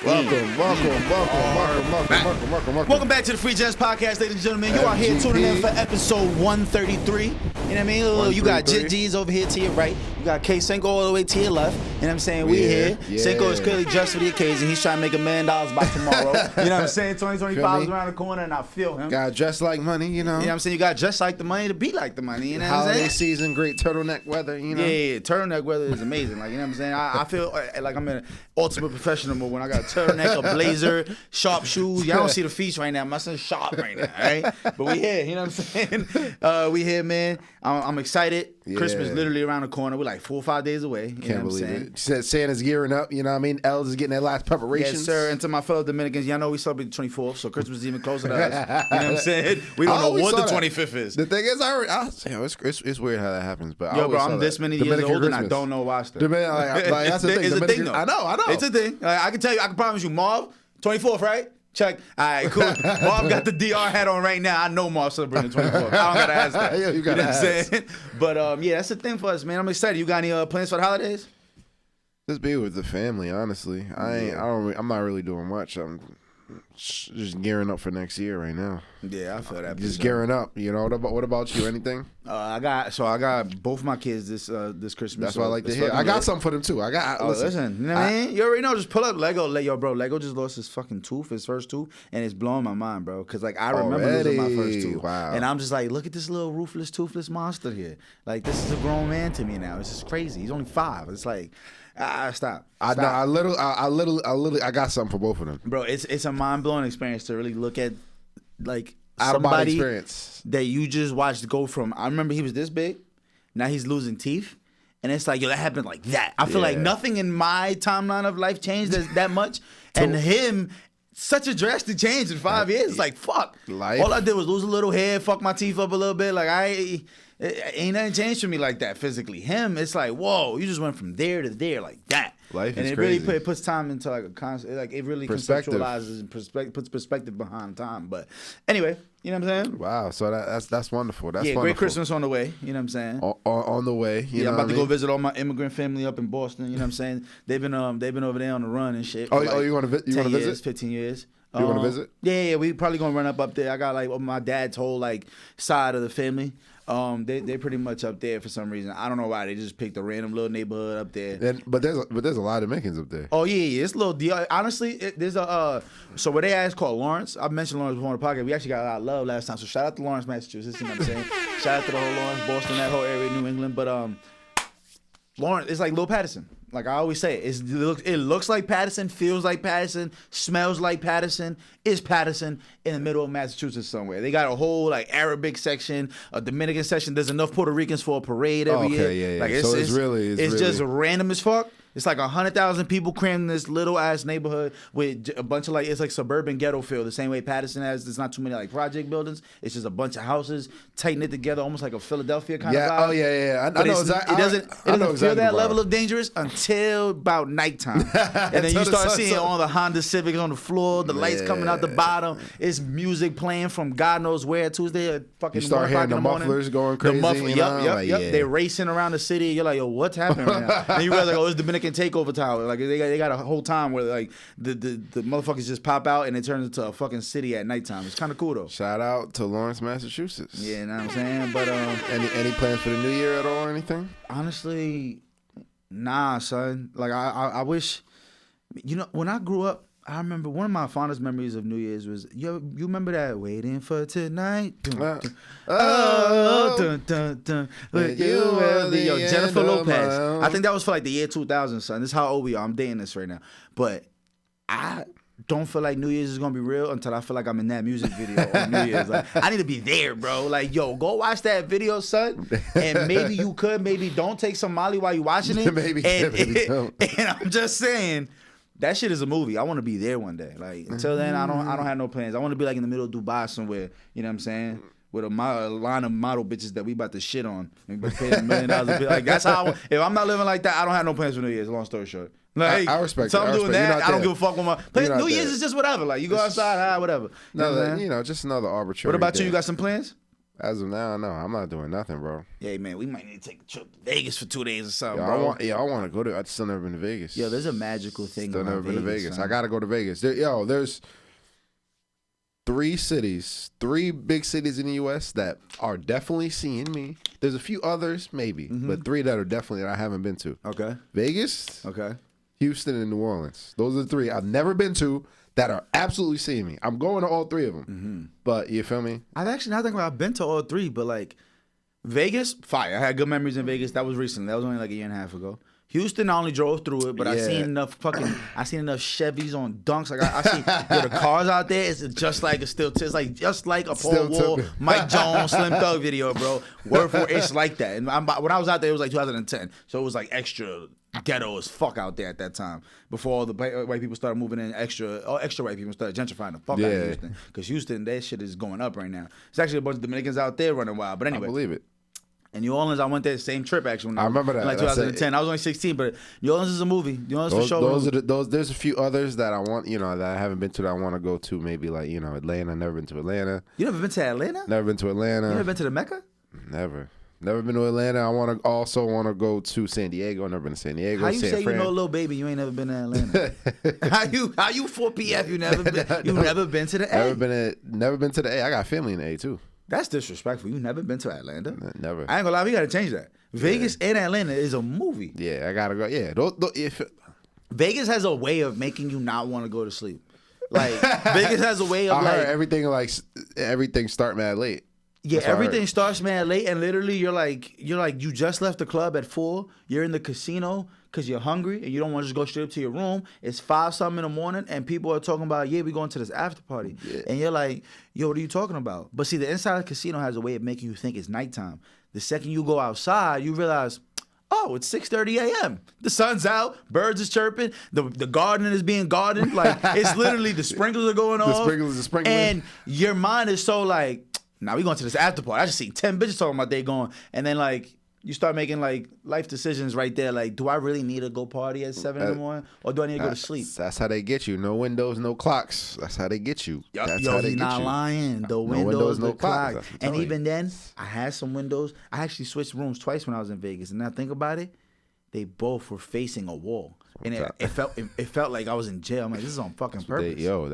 Welcome back to the Free Gents Podcast, ladies and gentlemen. You are here tuning in for episode 133. You know what I mean? You got G's over here to your right. You got K Senko all the way to your left. You know what I'm saying? We here. Senko is clearly dressed for the occasion. He's trying to make $1 million by tomorrow. You know what I'm saying? 2025 is around the corner, and I feel him. Got dressed like money, you know. You know what I'm saying? You got dressed like the money to be like the money. You know what I'm saying? Holiday season, great turtleneck weather, you know. Yeah, turtleneck weather is amazing. Like, you know what I'm saying? I feel like I'm in an ultimate professional mode when I got a turtleneck, a blazer, sharp shoes. Y'all don't see the feet right now. My son's sharp right now, all right? But we here, you know what I'm saying? We here, man. I'm excited. Yeah. Christmas literally around the corner. We're like 4 or 5 days away. You know what I'm saying? It. Said Santa's gearing up, you know what I mean? Els is getting their last preparations. Yes, sir. And to my fellow Dominicans, y'all know we celebrate the 24th, so Christmas is even closer to us. You know what I'm saying? We don't know what the 25th is. The thing is, it's weird how that happens. But yo, bro, I'm this many years older and I don't know why stuff. Like, that's the thing. It's a thing, though. I know. It's a thing. Like, I can tell you, I can promise you, Marv, 24th, right? Check. All right, cool. Marv got the DR hat on right now. I know Marv celebrating the 24th. I don't got to ask that. Yeah, you got to ask. Know what I'm saying? But, yeah, that's the thing for us, man. I'm excited. You got any plans for the holidays? Just be with the family, honestly. I'm not really doing much. I'm just gearing up for next year right now. Yeah, I feel that. Just gearing up, you know. What about you? Anything? I got both my kids this Christmas. That's what I like to hear. I got something for them too. Listen, you know what I mean? You already know. Just pull up Lego. Lego just lost his fucking tooth, his first tooth, and it's blowing my mind, bro. Because like I remember losing my first tooth, and I'm just like, look at this little ruthless, toothless monster here. Like this is a grown man to me now. It's just crazy. He's only 5. It's like. Stop. I got something for both of them, bro. It's a mind blowing experience to really look at, like somebody experience that you just watched go from. I remember he was this big, now he's losing teeth, and it's like, yo, that happened like that. I feel like nothing in my timeline of life changed that much, and him. Such a drastic change in 5 years. It's like, fuck. Life. All I did was lose a little hair, fuck my teeth up a little bit. Like, ain't nothing changed for me like that physically. Him, it's like, whoa, you just went from there to there like that. Life is crazy. And it really puts time into like a concept. Like, it really conceptualizes and puts perspective behind time. But anyway, you know what I'm saying? Wow, so that's wonderful. That's wonderful. Great Christmas on the way. You know what I'm saying? On the way. You know I'm about to go visit all my immigrant family up in Boston. You know what I'm saying? They've been over there on the run and shit. You want to visit? 15 years. You want to visit? Yeah, we probably gonna run up there. I got like my dad's whole like side of the family. They pretty much up there for some reason. I don't know why. They just picked a random little neighborhood up there. But there's a lot of Dominicans up there. Oh yeah, it's a little deal. Honestly, there's a so where they at is called Lawrence. I mentioned Lawrence before on the podcast. We actually got a lot of love last time. So shout out to Lawrence, Massachusetts. You know what I'm saying? Shout out to the whole Lawrence, Boston, that whole area, New England. But Lawrence, it's like Little Patterson. Like I always say, it looks like Patterson, feels like Patterson, smells like Patterson, is Patterson in the middle of Massachusetts somewhere. They got a whole like Arabic section, a Dominican section. There's enough Puerto Ricans for a parade every year. Yeah. Like so it's really just random as fuck. It's like 100,000 people crammed in this little ass neighborhood with a bunch of it's like suburban ghetto feel, the same way Patterson has. There's not too many like project buildings. It's just a bunch of houses tight knit together, almost like a Philadelphia kind of vibe. Oh yeah. I know exactly. It doesn't feel that level of dangerous until about nighttime, and then you start seeing all the Honda Civics on the floor, the lights coming out the bottom. It's music playing from God knows where. Tuesday at fucking. You start hearing the mufflers going crazy. Yep. They're racing around the city. You're like, yo, what's happening right now? And you realize like, oh, it's Dominican takeover tower. Like they got a whole time where like the motherfuckers just pop out and it turns into a fucking city at nighttime. It's kind of cool though. Shout out to Lawrence, Massachusetts. Yeah, you know what I'm saying. But any plans for the new year at all or anything? Honestly, nah, son. Like I wish, you know, when I grew up, I remember one of my fondest memories of New Year's was you remember that waiting for tonight. Dun, dun, dun. With you, Jennifer Lopez. I think that was for like the year 2000, son. This is how old we are. I'm dating this right now, but I don't feel like New Year's is gonna be real until I feel like I'm in that music video on New Year's. Like I need to be there, bro. Like yo, go watch that video, son. And maybe you could, maybe don't take some Molly while you watching it. maybe don't. And I'm just saying. That shit is a movie. I want to be there one day. Like until then, I don't have no plans. I want to be like in the middle of Dubai somewhere. You know what I'm saying? With a line of model bitches that we about to shit on. And pay $1 million a bit. Like that's how. If I'm not living like that, I don't have no plans for New Year's. Long story short. Like, I respect. So I'm doing that. I don't give a fuck with my. New Year's there. is just whatever. Like you go outside, whatever. Just another arbitrary. What about day. you? You got some plans? As of now, no, I'm not doing nothing, bro. Yeah, man, we might need to take a trip to Vegas for 2 days or something, I bro. want to go to. I've still never been to Vegas. Yo, there's a magical thing. Still never been to Vegas. Son. I gotta go to Vegas. There's 3 cities, 3 big cities in the U.S. that are definitely seeing me. There's a few others, maybe, but 3 that are definitely that I haven't been to. Okay. Vegas, Okay. Houston, and New Orleans. Those are the 3 I've never been to that are absolutely seeing me. I'm going to all 3 of them. But you feel me? I've actually not thinking about. I've been to all 3, but like Vegas, fire. I had good memories in Vegas. That was recently. That was only like a year and a half ago. Houston, I only drove through it, but I seen enough Chevys on dunks. Like I see the cars out there. It's just like it's like just like a Paul Wall, Mike Jones, Slim Thug video, bro. Word for it's like that. And when I was out there, it was like 2010, so it was like extra ghetto as fuck out there at that time. Before all the white people started moving in, extra white people started gentrifying the fuck out of Houston. Because Houston, that shit is going up right now. There's actually a bunch of Dominicans out there running wild. But anyway, I believe it. In New Orleans, I went there the same trip actually. I remember that. In like 2010. I was only 16, but New Orleans is a movie. New Orleans for sure. There's a few others that I want, that I haven't been to that I want to go to. Maybe like Atlanta. Never been to Atlanta. You never been to Atlanta? Never been to Atlanta. You never been to the Mecca? Never been to Atlanta. I want to go to San Diego. Never been to San Diego. How you say you know Lil Baby? You ain't never been to Atlanta. how you 4PF? You never been to the A? Never been to the A. I got family in the A too. That's disrespectful. You never been to Atlanta? Never. I ain't gonna lie, we gotta change that. Vegas and Atlanta is a movie. Yeah, I gotta go. Yeah, Vegas has a way of making you not want to go to sleep. Like Vegas has a way of I heard everything start mad late. Yeah, everything starts mad late, and literally you're like you just left the club at 4. You're in the casino because you're hungry and you don't want to just go straight up to your room. It's 5-something in the morning, and people are talking about, we going to this after party, and you're like, yo, what are you talking about? But see, the inside of the casino has a way of making you think it's nighttime. The second you go outside, you realize, oh, it's 6:30 a.m. The sun's out, birds is chirping, the garden is being gardened. Like it's literally the sprinklers are going off. The sprinklers are sprinkling, and your mind is so like, now we going to this after party. I just seen 10 bitches talking about they going, and then like you start making like life decisions right there. Like, do I really need to go party at 7 in the morning, or do I need to go to sleep? That's how they get you. No windows, no clocks. That's how they get you. That's how they get not lying. The windows, no clocks. And even you. Then, I had some windows. I actually switched rooms twice when I was in Vegas. And now think about it, they both were facing a wall. And it felt like I was in jail. I'm like, this is on fucking purpose. They know what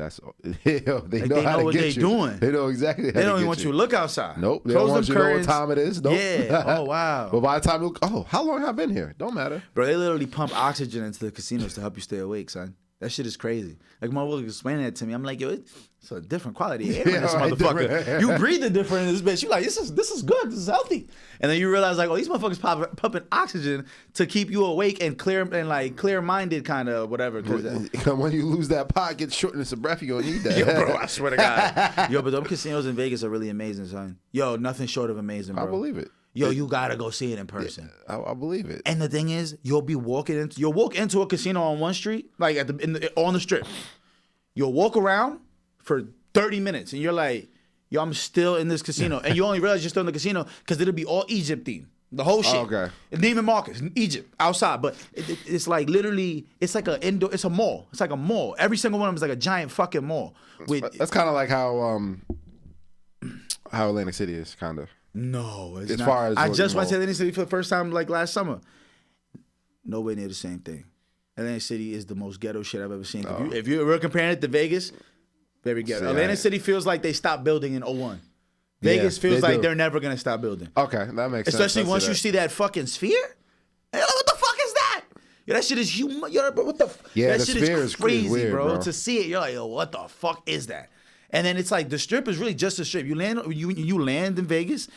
they're doing. They know exactly how they don't even want you to look outside. Nope. They don't want you to know what time it is. Nope. Yeah. Oh, wow. But by the time how long have I been here? Don't matter. Bro, they literally pump oxygen into the casinos to help you stay awake, son. That shit is crazy. Like, my mother was explaining that to me. I'm like, yo, it's a different quality of air in this motherfucker. You breathe it different in this bitch. You like, this is good. This is healthy. And then you realize, like, oh, these motherfuckers pumping oxygen to keep you awake and clear-minded kind of whatever. When you lose that pot, get shortness of breath, you're going to need that. Yo, bro, I swear to God. Yo, but them casinos in Vegas are really amazing, son. Yo, nothing short of amazing, bro. I believe it. Yo, you gotta go see it in person. Yeah, I believe it. And the thing is, you'll walk into a casino on one street, like on the strip. You'll walk around for 30 minutes, and you're like, yo, I'm still in this casino. And you only realize you're still in the casino because it'll be all Egypt themed. The whole shit. Okay. Neiman Marcus, Egypt, outside. But it's like literally, it's like it's a mall. It's like a mall. Every single one of them is like a giant fucking mall. That's kind of like how Atlantic City is, kind of. No, it's not. Far as I just went to Atlantic City for the first time like last summer. Nowhere near the same thing. Atlantic City is the most ghetto shit I've ever seen. Oh. If you're comparing it to Vegas, very ghetto. Atlantic City feels like they stopped building in 2001. Vegas feels like they're never going to stop building. Okay, that makes sense. Especially once you see that fucking sphere. Hey, what the fuck is that? Yo, that shit is human. Yo, what the? Yeah, that shit is crazy, weird, bro. To see it, you're like, yo, what the fuck is that? And then it's like the strip is really just a strip. You land in Vegas,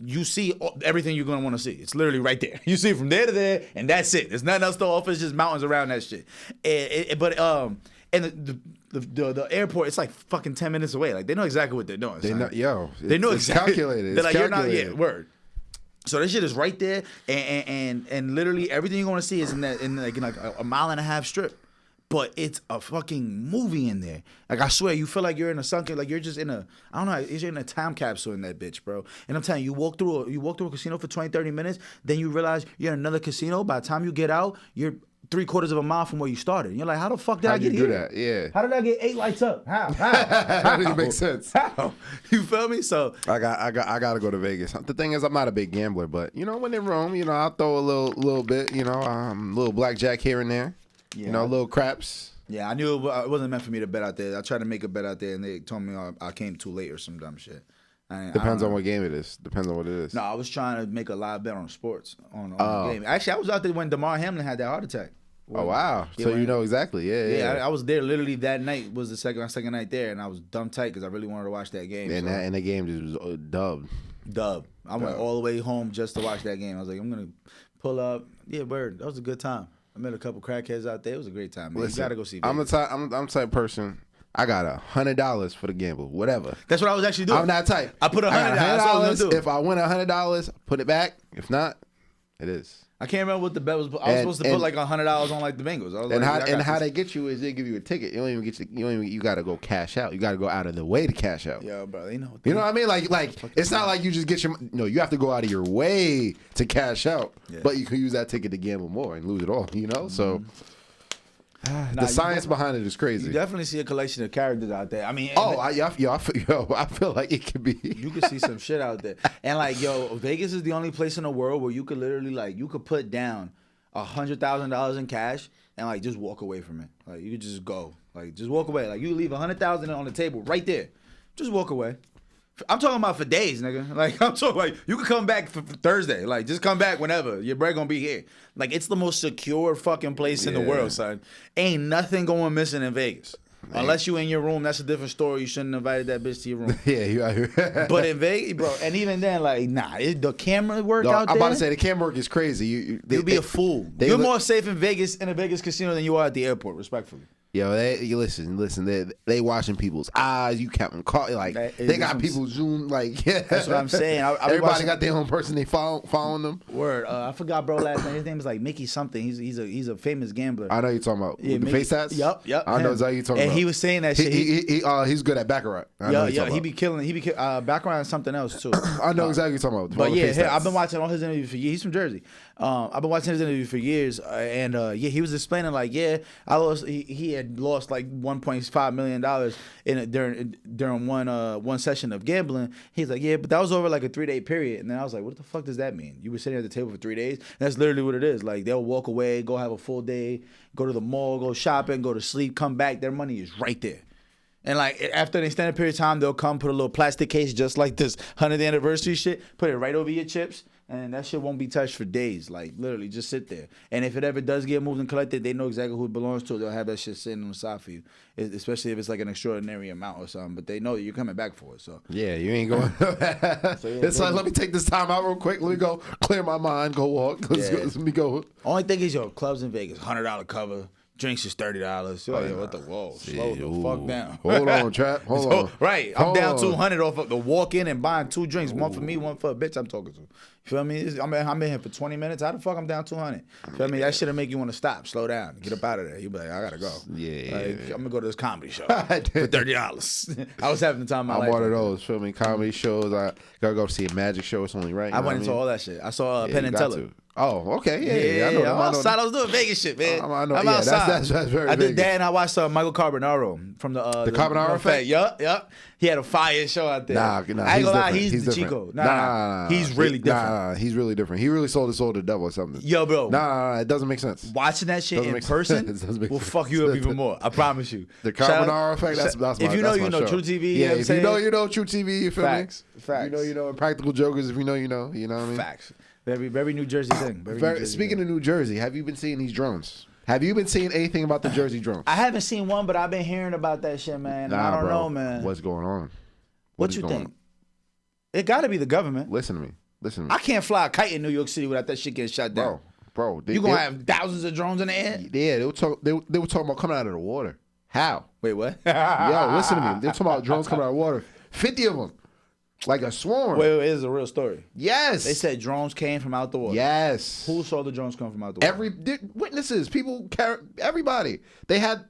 you see everything you're gonna want to see. It's literally right there. You see it from there to there, and that's it. There's nothing else to offer. It's just mountains around that shit. And the airport, it's like fucking 10 minutes away. Like they know exactly what they're doing. They know exactly. It's calculated. They're like, you're not word. So this shit is right there, and literally everything you're gonna see is in like a mile and a half strip. But it's a fucking movie in there. Like, I swear, you feel like you're in a sunken, like you're just in I don't know, you're in a time capsule in that bitch, bro. And I'm telling you, you walk through a casino for 20, 30 minutes, then you realize you're in another casino. By the time you get out, you're 3/4 of a mile from where you started. And you're like, how the fuck did I How'd you get do here? that? Yeah. How did I get 8 lights up? How? That doesn't make sense. How? You feel me? So I gotta go to Vegas. The thing is, I'm not a big gambler, but when in Rome, I'll throw a little bit, little blackjack here and there, little craps. Yeah, I knew it wasn't meant for me to bet out there. I tried to make a bet out there, and they told me I came too late or some dumb shit. Depends on what game it is. Depends on what it is. No, I was trying to make a live bet on sports on the game. Actually, I was out there when DeMar Hamlin had that heart attack. Oh wow! So you know exactly, yeah. I was there literally that night. Was the second night there, and I was dumb tight because I really wanted to watch that game. And the game just was dubbed. I went all the way home just to watch that game. I was like, I'm gonna pull up. Yeah, word. That was a good time. I met a couple crackheads out there. It was a great time, man. Listen, you gotta go see Vegas. I'm the type of person. I got $100 for the gamble, whatever. That's what I was actually doing. I'm that type. I put $100. That's all I was gonna do. If I win $100, put it back. If not, it is. I can't remember what the bet was. I was supposed to put like $100 on like the Bengals. I was how they get you is they give you a ticket. You don't even get you got to go cash out. You got to go out of the way to cash out. Yeah, bro. You know what I mean? Like it's not like you just get your you have to go out of your way to cash out. Yeah. But you can use that ticket to gamble more and lose it all. So. The science behind it is crazy. You definitely see a collection of characters out there. I mean, I feel like it could be. You could see some shit out there, and Vegas is the only place in the world where you could literally you could put down $100,000 in cash and just walk away from it. Like you could just go, just walk away. Like you leave $100,000 on the table right there, just walk away. I'm talking about for days, nigga. I'm talking you could come back for Thursday. Just come back whenever. Your bread gonna be here. It's the most secure fucking place in the world, son. Ain't nothing going missing in Vegas. Man. Unless you in your room, that's a different story. You shouldn't have invited that bitch to your room. Yeah, you out here. But in Vegas, bro, and even then, the camera work out there. I'm about to say the camera work is crazy. You'll be a fool. You're more safe in Vegas, in a Vegas casino, than you are at the airport, respectfully. Yo, you listen. They watching people's eyes. You counting cars. They got people zoom. That's what I'm saying. Everybody got their own person. They following them. Word. I forgot, bro. Last name. His name is Mickey something. He's a famous gambler. I know you're talking about the face tats. Yep. I know exactly you're talking about. And he was saying that shit. He's good at baccarat. He be killing. Baccarat and something else too. I know exactly what you're talking about. But yeah, I've been watching all his interviews for years. He's from Jersey. I've been watching his interview for years, and he was explaining I lost. He had lost $1.5 million during one session of gambling. He's like, yeah, but that was over a 3-day period. And then I was like, what the fuck does that mean? You were sitting at the table for 3 days? And that's literally what it is. They'll walk away, go have a full day, go to the mall, go shopping, go to sleep, come back. Their money is right there. And after an extended period of time, they'll come put a little plastic case just like this 100th anniversary shit, put it right over your chips, and that shit won't be touched for days. Literally, just sit there. And if it ever does get moved and collected, they know exactly who it belongs to. They'll have that shit sitting on the side for you, especially if it's an extraordinary amount or something. But they know that you're coming back for it. So yeah, you ain't going. It's let me take this time out real quick. Let me go clear my mind. Go walk. Let me go. Only thing is, clubs in Vegas, $100 cover. Drinks is $30. What the slow the fuck down. Hold on, trap. Hold on. Right, I'm down $200 off of the walk in and buying 2 drinks, one for me, one for a bitch I'm talking to. You feel me? I'm in here for 20 minutes. How the fuck I'm down $200? Feel me? That shit'll make you want to stop, slow down, get up out of there. You be like, I gotta go. Yeah. I'm gonna go to this comedy show for $30. I was having the time of my life. I'm one of those. Feel me? Comedy shows. I gotta go see a magic show. It's only right. I went into all that shit. I saw Penn and Teller. Oh, okay. Yeah. I'm outside. I was doing Vegas shit, man. I know. I'm outside. That's very I did Vegas. that, and I watched Michael Carbonaro from the Carbonaro Effect. Yup. He had a fire show out there. Nah. I ain't gonna lie, he's the Chico. Nah. He's really different. Nah, he's really different. He really sold his soul to the devil or something. Yo, bro. Nah, it doesn't make sense. Watching that shit in person will fuck you up even more. I promise you. The Carbonaro Effect. That's my. If you know, you know. True TV. Yeah. If you know, you know. True TV. You feel me? Facts. You know. And Practical Jokers. If you know, you know. You know what I mean? Facts. Very New Jersey thing. Speaking of New Jersey, have you been seeing these drones? Have you been seeing anything about the Jersey drones? I haven't seen one, but I've been hearing about that shit, man. I don't know, man. What's going on? What you think? It got to be the government. Listen to me. I can't fly a kite in New York City without that shit getting shut down. Bro. You going to have thousands of drones in the air? Yeah, they were talking about coming out of the water. How? Wait, what? Yo, listen to me. They're talking about drones coming out of the water. 50 of them. Like a swarm. Wait, it is a real story. Yes. They said drones came from out the water. Yes. Who saw the drones come from out the water? Witnesses, people, everybody. They had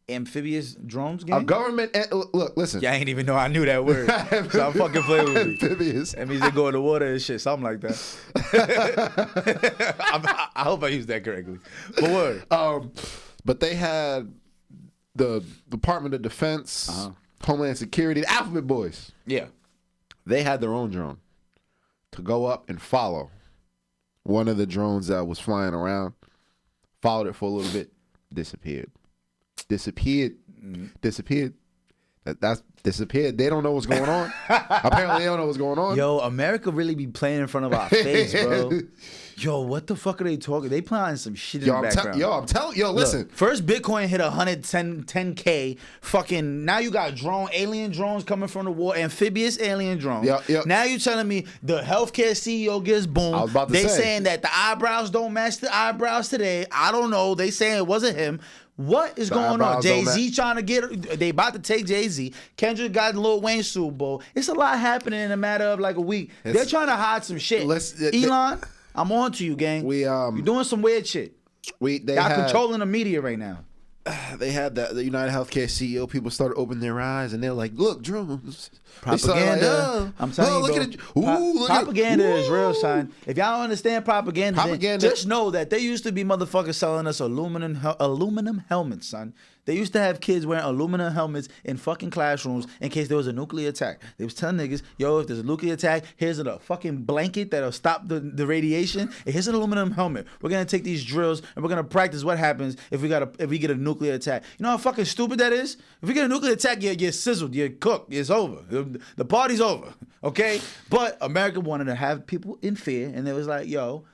amphibious drones, A gang? government. Look, listen. Yeah, I ain't even know I knew that word. So I'm fucking playing with me. Amphibious. That means they go in the water and shit, something like that. I hope I used that correctly. But word. But they had the Department of Defense, Homeland Security, the Alphabet Boys. Yeah. They had their own drone to go up and follow one of the drones that was flying around. Followed it for a little bit, disappeared. Disappeared. That's disappeared. They don't know what's going on. Apparently, they don't know what's going on. Yo, America really be playing in front of our face, bro. Yo, what the fuck are they talking? They planning some shit in the background. I'm telling you, listen. Look, first Bitcoin hit 10K. Fucking now you got alien drones coming from the war, amphibious alien drones. Yep. Now you telling me the healthcare CEO gets boomed. I was about to they say. saying that the eyebrows don't match the eyebrows today. I don't know. They saying it wasn't him. What is going on? Jay-Z trying to get... They about to take Jay-Z. Kendrick got Lil Wayne Super Bowl. It's a lot happening in a matter of like a week. They're trying to hide some shit. Elon, I'm on to you, gang. You're doing some weird shit. Y'all controlling the media right now. They had the United Healthcare CEO. People started opening their eyes, and they're like, "Look, drones." Propaganda. I'm telling you, bro. Propaganda is real, son. If y'all don't understand propaganda, then just know that there used to be motherfuckers selling us aluminum helmets, son. They used to have kids wearing aluminum helmets in fucking classrooms in case there was a nuclear attack. They was telling niggas, yo, if there's a nuclear attack, here's a fucking blanket that'll stop the radiation. And here's an aluminum helmet. We're gonna take these drills and we're gonna practice what happens if we get a nuclear attack. You know how fucking stupid that is? If we get a nuclear attack, you're sizzled, you're cooked, it's over. The party's over. Okay? But America wanted to have people in fear, and it was like, yo,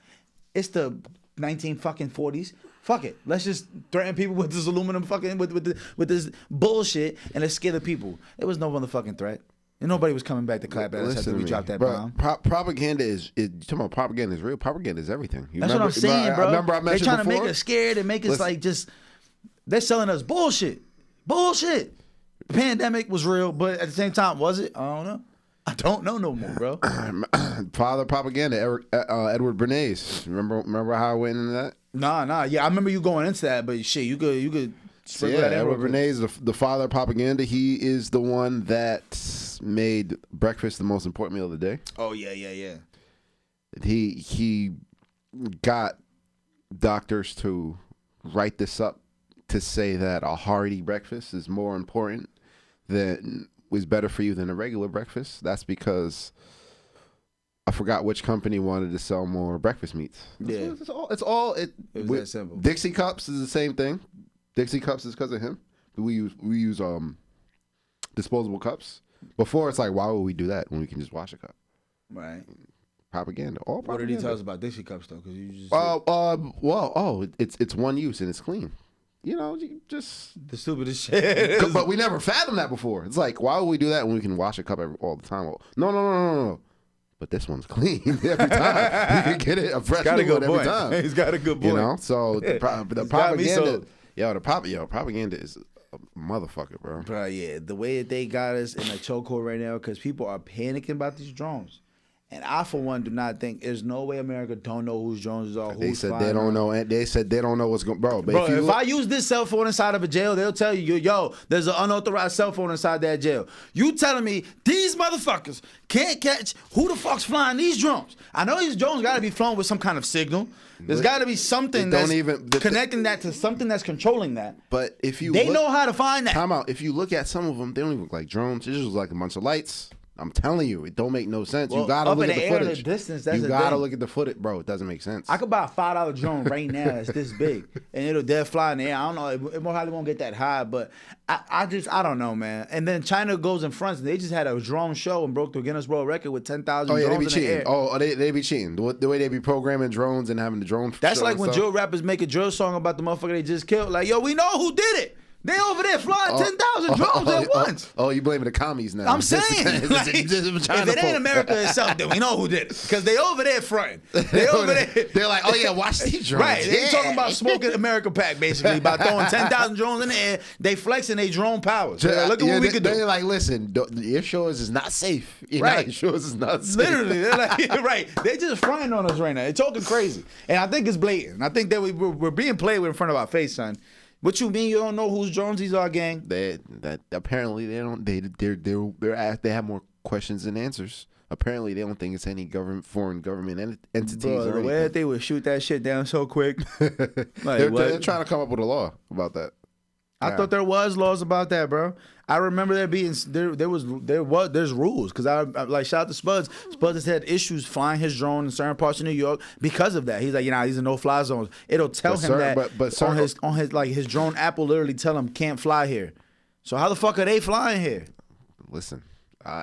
it's the 1940s. Fuck it. Let's just threaten people with this aluminum fucking with this bullshit and let's scare the people. It was no motherfucking threat. And nobody was coming back to clap at us after we dropped that bomb. Propaganda is you talking about propaganda is real. Propaganda is everything. That's what I'm saying, bro. I remember I mentioned they're trying before, to make us scared and make us like just they're selling us bullshit. Bullshit. The pandemic was real, but at the same time, was it? I don't know. I don't know no more, bro. Father propaganda, Edward Bernays. Remember how I went into that? Nah. Yeah, I remember you going into that, but shit, you could sprinkle that in. Edward Bernays, the father of propaganda. He is the one that made breakfast the most important meal of the day. Oh yeah. He got doctors to write this up to say that a hearty breakfast is more important is better for you than a regular breakfast. That's because I forgot which company wanted to sell more breakfast meats. Yeah, it's all it was that simple. Dixie cups is the same thing. Dixie cups is because of him. We use disposable cups. Before it's like, why would we do that when we can just wash a cup? Right. Propaganda. What did he tell us about Dixie cups though? Because you just it's one use and it's clean. You know, just the stupidest shit. But we never fathomed that before. It's like, why would we do that when we can wash a cup all the time? Well, no. But this one's clean every time. You can get it a fresh new one every time. He's got a good point. You know, so the propaganda, propaganda is a motherfucker, bro. Bro, yeah, the way that they got us in a chokehold right now because people are panicking about these drones. And I, for one, do not think there's no way America don't know whose drones are. They said they don't know, and they said they don't know what's going. Bro, if I use this cell phone inside of a jail, they'll tell you, yo, there's an unauthorized cell phone inside that jail. You telling me these motherfuckers can't catch who the fuck's flying these drones? I know these drones got to be flown with some kind of signal. There's got to be something that's connecting that to something that's controlling that. But if they know how to find that. Time out. If you look at some of them, they don't even look like drones. It just looks like a bunch of lights. I'm telling you, it don't make no sense. Well, you gotta look at the footage. The distance, that's you gotta look at the footage, bro. It doesn't make sense. I could buy a $5 drone right now that's this big, and it'll dead fly in the air. I don't know. It probably won't get that high, but I don't know, man. And then China goes in front. They just had a drone show and broke the Guinness World Record with 10,000 drones they be in cheating. the air. Oh, they be cheating. The way they be programming drones and having the drone. That's like when drill rappers make a drill song about the motherfucker they just killed. Like, yo, we know who did it. They over there flying 10,000 drones at once. You blaming the commies now. I'm saying. If it ain't America itself, then we know who did it. Because they over there fronting. They over there. They're like, oh yeah, watch these drones. Right. They talking about smoking America pack, basically, about throwing 10,000 drones in the air. They flexing their drone powers. Look at what we could do. They're like, listen, your shores is not safe. Your shores is not safe. Literally. They're like, right. They just fronting on us right now. They're talking crazy. And I think it's blatant. I think that we're being played with in front of our face, son. What you mean you don't know whose drones these are, gang? Apparently they don't. They have more questions than answers. Apparently they don't think it's any foreign government entities. Bro, or the way that they would shoot that shit down so quick. They're trying to come up with a law about that. I thought there was laws about that, bro. I remember there being there's rules because I like shout out to Spuds. Spuds has had issues flying his drone in certain parts of New York because of that. He's like, these are no-fly zones. It'll tell him that on his drone app will literally tell him can't fly here. So how the fuck are they flying here? Listen,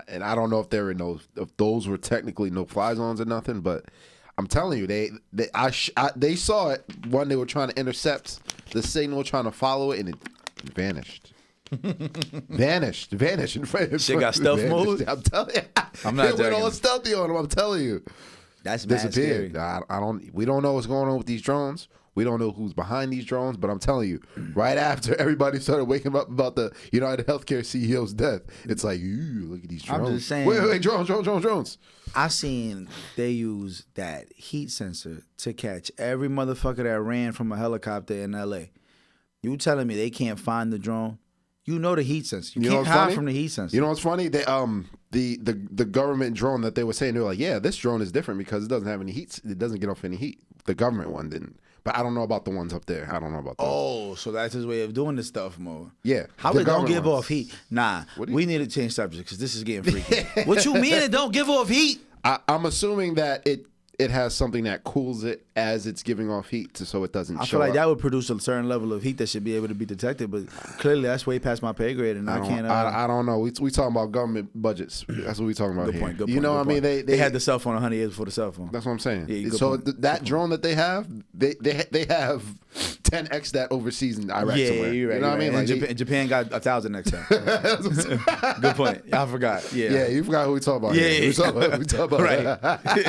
and I don't know if those were technically no-fly zones or nothing, but I'm telling you, they saw it when they were trying to intercept the signal, trying to follow it, and it vanished. vanished. Shit got stealth mode. I'm telling you, I'm not it went all stealthy on him. I'm telling you, that's mad scary. We don't know what's going on with these drones. We don't know who's behind these drones, but I'm telling you, right after everybody started waking up about the United Healthcare CEO's death, it's like, look at these drones. I'm just saying. Wait, drones. I seen they use that heat sensor to catch every motherfucker that ran from a helicopter in LA. You telling me they can't find the drone? You know the heat sensor. You can't hide from the heat sensor. You know what's funny? They the government drone that they were saying, they were like, yeah, this drone is different because it doesn't have any heat. It doesn't get off any heat. The government one didn't. But I don't know about the ones up there. I don't know about those. Oh, so that's his way of doing this stuff, Mo. Yeah. How it don't give off heat? Nah, we need to change subject because this is getting freaky. What you mean it don't give off heat? I'm assuming that it has something that cools it as it's giving off heat so it doesn't show up. I feel like that would produce a certain level of heat that should be able to be detected, but clearly that's way past my pay grade, and I can't. I don't know. We talking about government budgets. That's what we talking about here. Good point. You know what I mean? They had the cell phone 100 years before the cell phone. That's what I'm saying. Yeah, so that drone that they have, they have 10x that overseas in Iraq somewhere. You're right. You know what I mean? Like Japan got 1,000 next time. Good point. I forgot. Yeah, you forgot who we talking about. Yeah. We talking about right.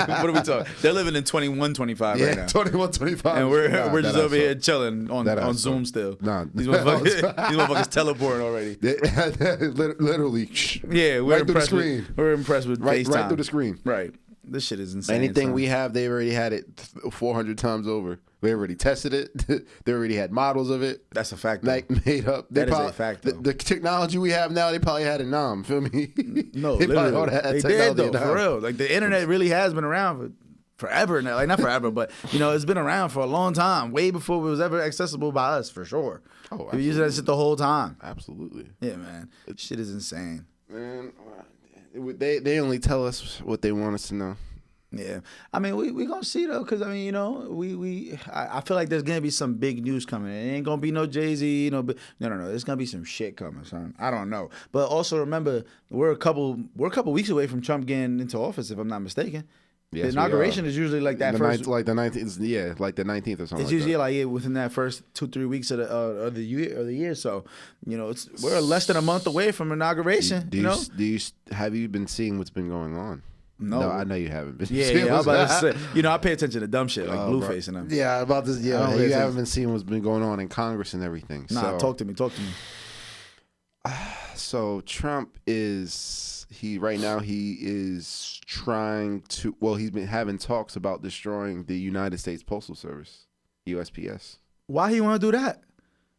What are we talking? They're living in 2125 right now. 2125. And we're just over here chilling on Zoom still. Nah. These motherfuckers teleporting already. Literally. Yeah, we're right impressed through the screen. We're impressed with FaceTime. Right through the screen. Right. This shit is insane. Anything we have, they already had it 400 times over. We already tested it. They already had models of it. That's a fact. Though. Like made up. That is a fact. The technology we have now, they probably had it now. Feel me? No, they did though. For real. Like the internet really has been around for forever now. Like not forever, but it's been around for a long time. Way before it was ever accessible by us, for sure. Oh, we used that shit the whole time. Absolutely. Yeah, man. Shit is insane. Man, they only tell us what they want us to know. Yeah, I mean we gonna see though, cause I mean I feel like there's gonna be some big news coming. It ain't gonna be no Jay-Z, no. There's gonna be some shit coming, son. I don't know, but also remember we're a couple weeks away from Trump getting into office, if I'm not mistaken. Yes, the inauguration is usually like that first, like the 19th. Yeah, like the 19th or something. It's usually within that first 2-3 weeks of the year. So we're less than a month away from inauguration. Have you been seeing what's been going on? No, I know you haven't been. Yeah. I was about to say, I pay attention to dumb shit like Blueface and them. Yeah, about this. Yeah, you haven't been seeing what's been going on in Congress and everything. Nah, talk to me. So Trump is right now he is trying to. Well, he's been having talks about destroying the United States Postal Service, USPS. Why he want to do that?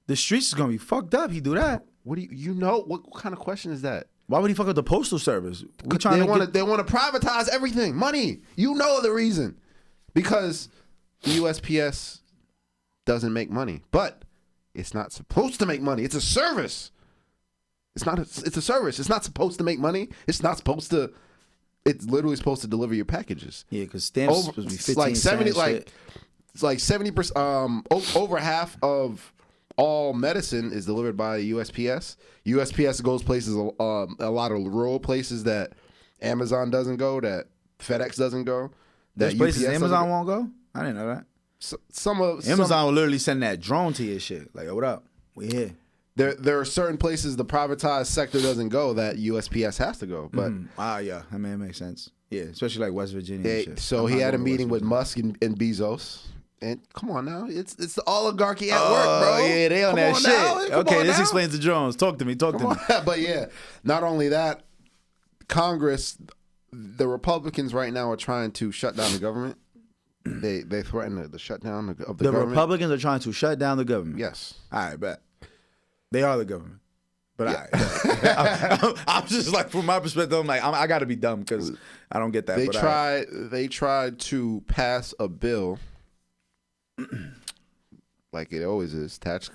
The streets is gonna be fucked up. He do that. What do you know? What kind of question is that? Why would he fuck up the Postal Service? They want to privatize everything. Money. You know the reason. Because the USPS doesn't make money. But it's not supposed to make money. It's a service. It's a service. It's not supposed to make money. It's not supposed to. It's literally supposed to deliver your packages. Yeah, because stamps supposed to be 15 like 70 cents. It's like 70%. Over half of all medicine is delivered by USPS. USPS goes places, a lot of rural places that Amazon doesn't go, that FedEx doesn't go. There's places Amazon won't go? I didn't know that. Amazon will literally send that drone to your shit. Like, what up? We here. There are certain places the privatized sector doesn't go that USPS has to go. But yeah. I mean, it makes sense. Yeah, especially like West Virginia and shit. So he had a meeting with Musk and Bezos. And come on now, it's the oligarchy at work, bro. Yeah, they on that shit. Okay, this explains the drones. Talk to me. But yeah, not only that, Congress, the Republicans right now are trying to shut down the government. They threatened the shutdown of the The government. Republicans are trying to shut down the government. Yes. All right, bet. They are the government. But Yeah. I'm just like, from my perspective, I'm like, I got to be dumb because I don't get that. They tried to pass a bill, like it always is, tax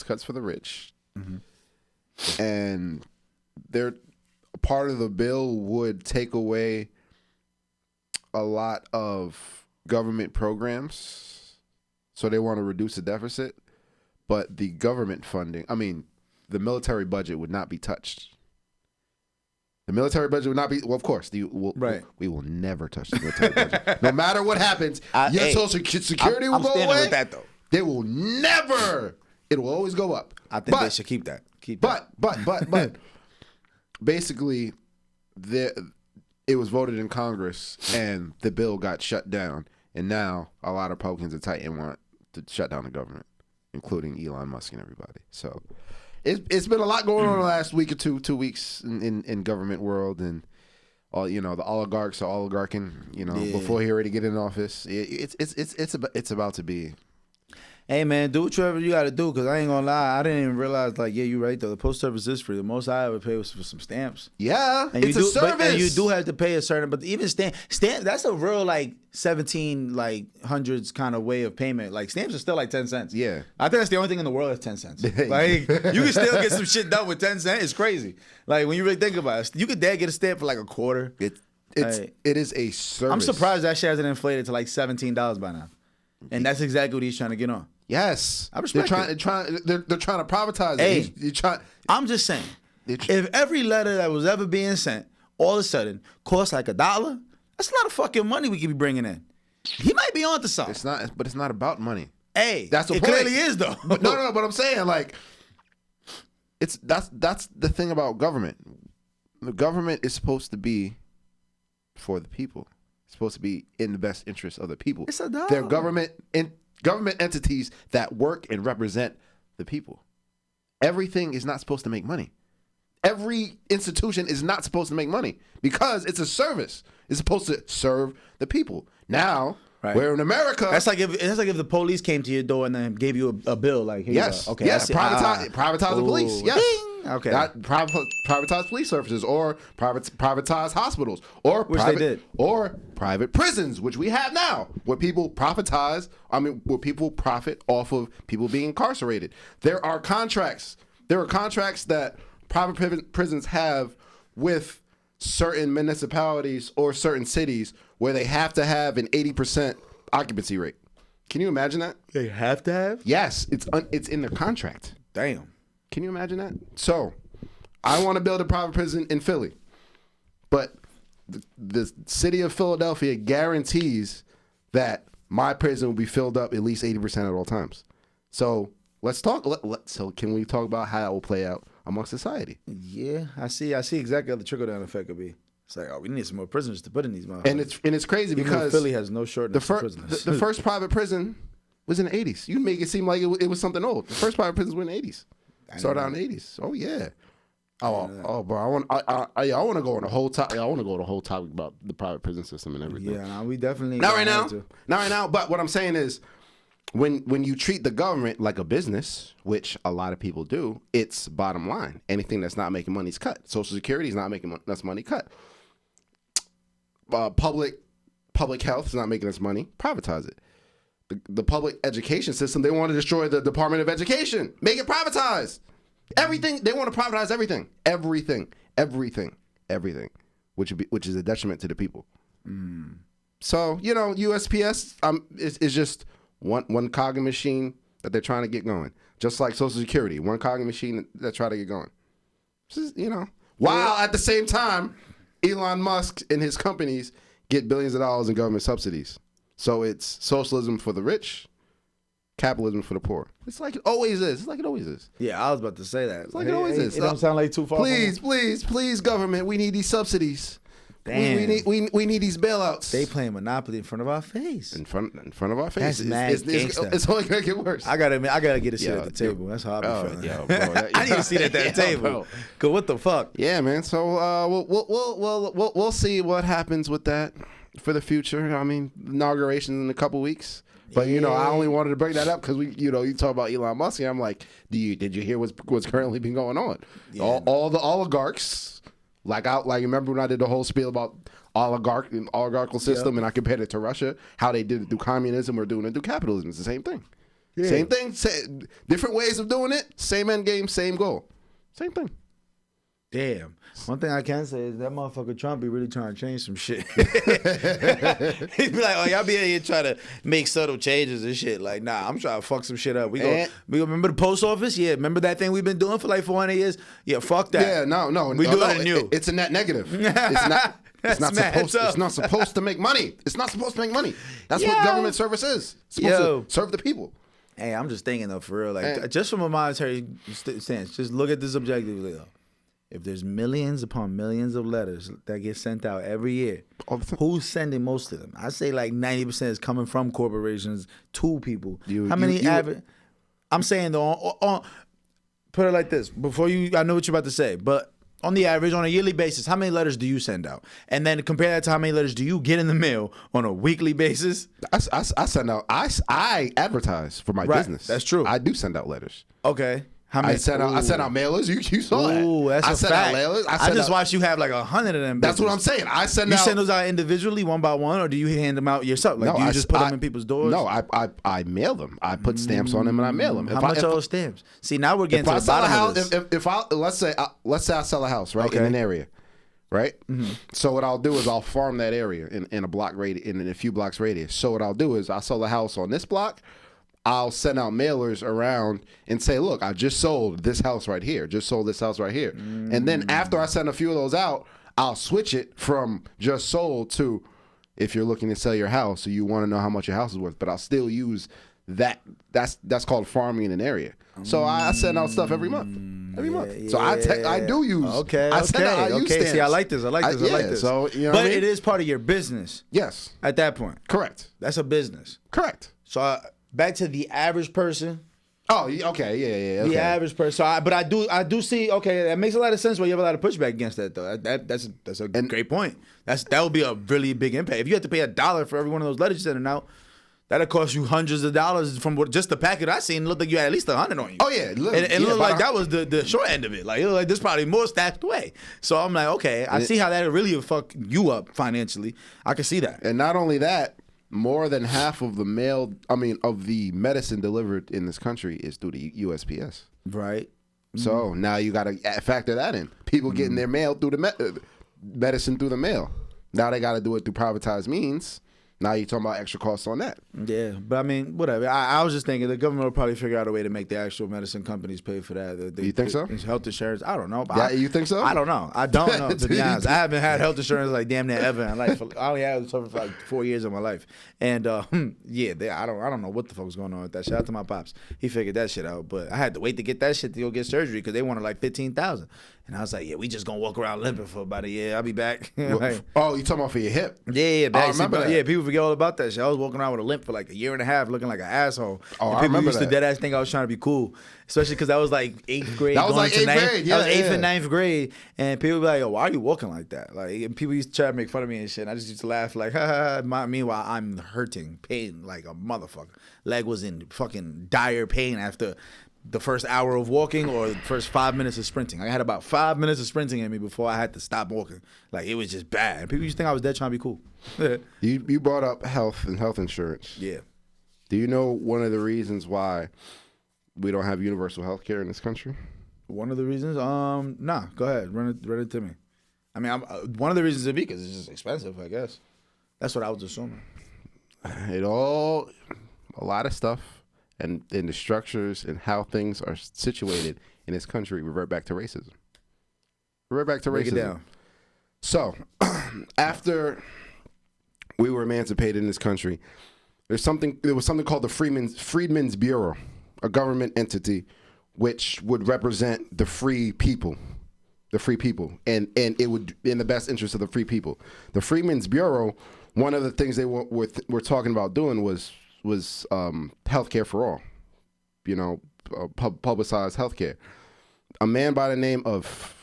cuts for the rich, and part of the bill would take away a lot of government programs, so they want to reduce the deficit, but the government funding, the military budget would not be touched. The military budget would not be. Well, of course, we will never touch the military budget. No matter what happens, Social Security will go away. With that though. They will never. It will always go up. I think they should keep that. But basically, it was voted in Congress, and the bill got shut down, and now a lot of Republicans are tight and want to shut down the government, including Elon Musk and everybody. So. It's been a lot going on the last week or 2 weeks in government world, and all the oligarchs are oligarching. Before he already get in office, it's about to be. Hey man, do whatever you got to do, because I ain't gonna lie, I didn't even realize, like, yeah, you're right though. The post service is free. The most I ever paid was for some stamps. Yeah, and it's a service. And you do have to pay a certain, but even stamp that's a real like 1700s kind of way of payment. Like stamps are still like 10 cents. Yeah, I think that's the only thing in the world that's 10 cents. Like you can still get some shit done with 10 cents. It's crazy. Like when you really think about it, you could get a stamp for like a quarter. It is a service. I'm surprised that shit hasn't inflated to like $17 by now. And that's exactly what he's trying to get on. Yes, I respect they're trying to privatize it. Hey, I'm just saying, if every letter that was ever being sent all of a sudden costs like $1, that's a lot of fucking money we could be bringing in. He might be onto something. It's not, but it's not about money. Hey, that's the point. It clearly is though. But no. But I'm saying like, that's the thing about government. The government is supposed to be for the people. It's supposed to be in the best interest of the people. It's a dog. They're government entities that work and represent the people. Everything is not supposed to make money. Every institution is not supposed to make money because it's a service. It's supposed to serve the people. Now, we're in America. That's like if the police came to your door and then gave you a bill. Like, yes, okay, yes, privatize the police. Yes. Ding. Okay. Privatize police services, or privatize hospitals, or they did, or private prisons, which we have now, where people profit off of people being incarcerated. There are contracts that private prisons have with certain municipalities or certain cities where they have to have an 80% occupancy rate. Can you imagine that? They have to have? Yes, it's in their contract. Damn. Can you imagine that? So, I want to build a private prison in Philly, but the city of Philadelphia guarantees that my prison will be filled up at least 80% at all times. So, let's talk. So, can we talk about how it will play out amongst society? Yeah, I see exactly how the trickle-down effect could be. It's like, we need some more prisoners to put in these motherfuckers. And it's crazy because Philly has no shortage of prisoners. The first private prison was in the 80s. You make it seem like it was something old. The first private prisons were in the 80s. Started out in the 80s. Oh yeah. Bro, I want to go on a whole topic. I want to go on a whole topic about the private prison system and everything. Yeah, we definitely not right now. But what I'm saying is, when you treat the government like a business, which a lot of people do, it's bottom line. Anything that's not making money is cut. Social Security is not making enough money, cut. Public health is not making us money, privatize it. The public education system, they want to destroy the Department of Education, make it privatized. Everything, they want to privatize everything, which is a detriment to the people. So USPS is just one cog in machine that they're trying to get going, just like Social Security, one cog in machine that try to get going. While at the same time, Elon Musk and his companies get billions of dollars in government subsidies. So it's socialism for the rich, capitalism for the poor. It's like it always is. Yeah, I was about to say that. It's like it always is. It don't sound like too far. Please, government, we need these subsidies. Damn. We need these bailouts. They playing Monopoly in front of our face. In front of our face. That's mad gangsta. It's only gonna get worse. I gotta get a seat at the table. That's how I be feeling. Bro, I need a seat at that table. Cause what the fuck? Yeah, man. So we'll see what happens with that. for the future. I mean, inauguration in a couple weeks. But I only wanted to bring that up because you talk about Elon Musk, and I'm like, did you hear what's currently been going on? Yeah. All the oligarchs, like remember when I did the whole spiel about oligarchical system, and I compared it to Russia, how they did it through communism, we're doing it through capitalism. It's the same thing. Yeah. Same thing. Different ways of doing it. Same end game. Same goal. Same thing. Damn. One thing I can say is that motherfucker Trump be really trying to change some shit. He'd be like, oh, y'all be here trying to make subtle changes and shit. Like, nah, I'm trying to fuck some shit up. We go remember the post office? Yeah, remember that thing we've been doing for like 400 years? Yeah, fuck that. Yeah, no. We do it new. It's a net negative. It's not supposed to make money. It's not supposed to make money. That's what government service is. It's supposed to serve the people. Hey, I'm just thinking though, for real, like just from a monetary stance, just look at this objectively though. If there's millions upon millions of letters that get sent out every year, who's sending most of them? I say like 90% is coming from corporations to people. I'm saying though, put it like this. I know what you're about to say, but on the average, on a yearly basis, how many letters do you send out? And then compare that to how many letters do you get in the mail on a weekly basis? I send out. I advertise for my business. That's true. I do send out letters. Okay. How many? I sent out mailers. You saw that. Ooh, that's a fact. Mailers. I just watched you have like 100 of them. That's what I'm saying. You send those out individually, one by one, or do you hand them out yourself? Like, do you just put them in people's doors? No, I mail them. I put stamps on them and I mail them. How much are those stamps? See, now we're getting to the bottom of this. Let's say I sell a house in an area, right? Mm-hmm. So what I'll do is I'll farm that area in a block radius, in a few blocks radius. So what I'll do is I'll sell a house on this block. I'll send out mailers around and say, look, I just sold this house right here. And then after I send a few of those out, I'll switch it from just sold to if you're looking to sell your house, so you want to know how much your house is worth. But I'll still use that. That's called farming in an area. So I send out stuff every month. So I do use. I send out stamps. See, I like this. I like this. So but it is part of your business. Yes. At that point. Correct. That's a business. Correct. So back to the average person. Oh, okay, yeah. The average person. But I do see. Okay, that makes a lot of sense. Where you have a lot of pushback against that, though. That's a great point. That would be a really big impact. If you had to pay $1 for every one of those letters you're sending out, that'd cost you hundreds of dollars from just the packet I seen. It looked like you had at least 100 on you. Oh yeah, it looked like that was the short end of it. Like it looked like there's probably more stacked away. So I'm like, okay, I see how that really would fuck you up financially. I can see that. And not only that. More than half of the medicine delivered in this country is through the USPS. Right. So now you got to factor that in. People getting their mail through the medicine through the mail. Now they got to do it through privatized means. Now you're talking about extra costs on that. Yeah, but I mean, whatever. I was just thinking the government will probably figure out a way to make the actual medicine companies pay for that. You think so? Health insurance. I don't know. You think so? I don't know. I don't know, to be honest. I haven't had health insurance like damn near ever in my life. I only had it for like 4 years of my life. And I don't know what the fuck was going on with that. Shout out to my pops. He figured that shit out. But I had to wait to get that shit to go get surgery because they wanted like $15,000. And I was like, yeah, we just gonna walk around limping for about a year. I'll be back. Like, oh, you talking about for your hip? Yeah, back. I remember that. Yeah, people forget all about that shit. I was walking around with a limp for like a year and a half, looking like an asshole. Oh, and I remember used to dead ass think I was trying to be cool, especially because that was like 8th grade. That was like 8th grade. Yeah, that was 8th and 9th grade, and people would be like, "Oh, why are you walking like that?" Like, and people used to try to make fun of me and shit. And I just used to laugh like, "Ha ha." Meanwhile, I'm hurting, pain like a motherfucker. Leg was in fucking dire pain after the first hour of walking or the first 5 minutes of sprinting. I had about 5 minutes of sprinting in me before I had to stop walking. Like, it was just bad. People used to think I was dead trying to be cool. You brought up health and health insurance. Yeah. Do you know one of the reasons why we don't have universal health care in this country? One of the reasons? Nah, go ahead. Run it to me. I mean, one of the reasons would be because it's just expensive, I guess. That's what I was assuming. A lot of stuff. And the structures and how things are situated in this country revert back to racism. Break it down. So, after we were emancipated in this country, there was something called the Freedmen's Bureau, a government entity which would represent the free people, and it would in the best interest of the free people. The Freedmen's Bureau, one of the things they were talking about doing was healthcare for all, publicized healthcare. A man by the name of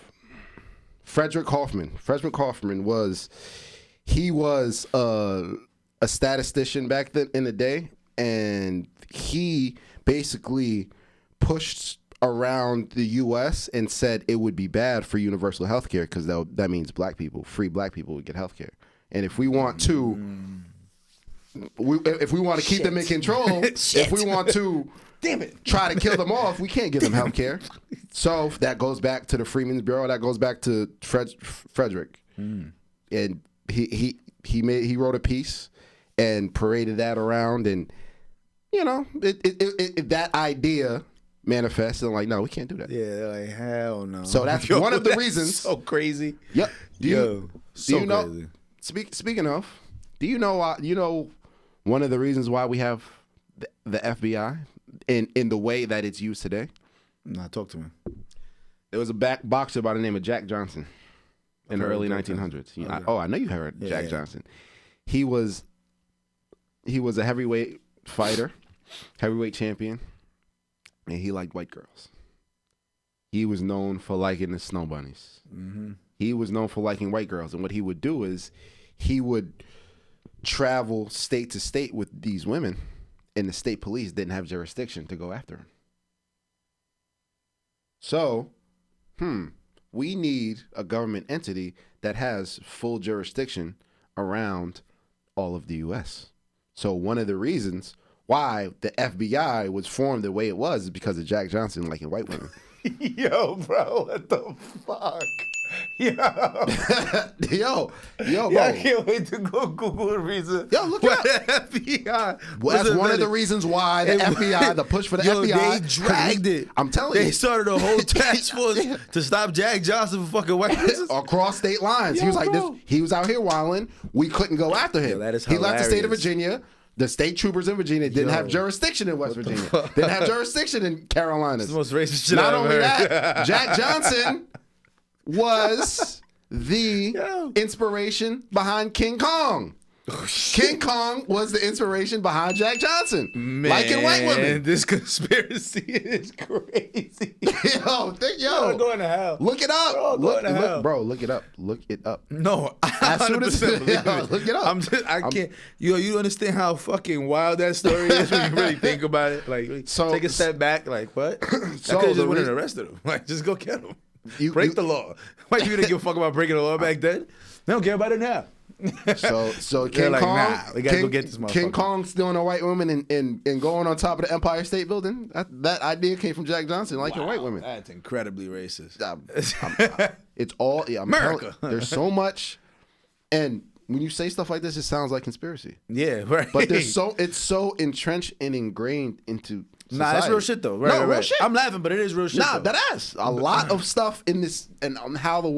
Frederick Kaufman he was a statistician back then in the day, and he basically pushed around the U.S. and said it would be bad for universal health care because that means free black people would get health care. And if we want to, if we want to keep them in control, if we want to, damn it, try to kill them off, we can't give them health care. So that goes back to the Freedmen's Bureau. That goes back to Frederick, and he wrote a piece and paraded that around, and that idea manifests, and like, no, we can't do that. Yeah, they're like, hell no. So that's one of the reasons. So crazy. Yep. Do you know? Crazy. Speaking of, do you know one of the reasons why we have the FBI in the way that it's used today? Nah, talk to me. There was a boxer by the name of Jack Johnson in the early 1900s. Okay. I know you heard Jack Johnson. He was a heavyweight fighter, heavyweight champion, and he liked white girls. He was known for liking the snow bunnies. Mm-hmm. He was known for liking white girls, and what he would do is he would travel state to state with these women, and the state police didn't have jurisdiction to go after him. So, we need a government entity that has full jurisdiction around all of the U.S. So one of the reasons why the FBI was formed the way it was is because of Jack Johnson liking white women. Yo, bro, what the fuck? Yo, bro. I can't wait to go Google the reason. Yo, look it up. FBI. Well, that's one of the reasons why the FBI, the push for the FBI. They dragged it. I'm telling you. They started a whole task force to stop Jack Johnson from fucking white business. Across state lines. He was like, he was out here wilding. We couldn't go after him. That is he hilarious. left the state of Virginia. The state troopers in Virginia didn't have jurisdiction in West Virginia. Didn't have jurisdiction in Carolinas. It's the most racist shit Not I've only heard. that, Jack Johnson was the inspiration behind King Kong. King Kong was the inspiration behind Jack Johnson. Man, liking white women. This conspiracy is crazy. Yo, You're going to hell. Look it up. Look Look it up. Look it up. No, As soon as 100% believe it. look it up. I can't. You understand how fucking wild that story is when you really think about it? Like, take a step back. Like, what? I could have just went and arrested him. Like, just go get him. Break the law. White people didn't give a fuck about breaking the law back then. They don't care about it now. So King like, Kong, nah, we gotta go get this motherfucker. King Kong stealing a white woman and going on top of the Empire State Building. That idea came from Jack Johnson, liking white women. That's incredibly racist. It's all America. There's so much, and when you say stuff like this, it sounds like conspiracy. Yeah, right. But it's so entrenched and ingrained into society. Nah, that's real shit though. Right, real shit. I'm laughing, but it is real shit. Nah, that is a lot of stuff in this and on how the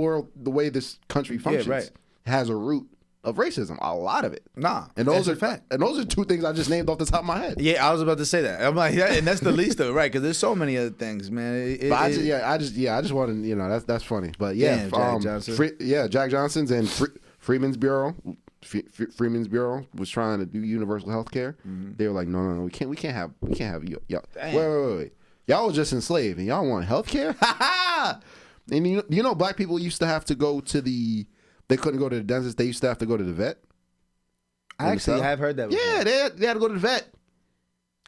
way this country functions has a root of racism. A lot of it. Nah, and those are fact. And those are two things I just named off the top of my head. Yeah, I was about to say that. I'm like, and that's the least of it, right? Because there's so many other things, man. I just wanted, that's funny. But yeah, Jack Johnson. Jack Johnson's and Freedmen's Bureau. Freedmen's Bureau was trying to do universal health care. Mm-hmm. They were like, no, we can't have you. Wait. Y'all was just enslaved and y'all want health care? And you know, black people used to have to go to they couldn't go to the dentist. They used to have to go to the vet. I actually have heard that before. Yeah, they had to go to the vet.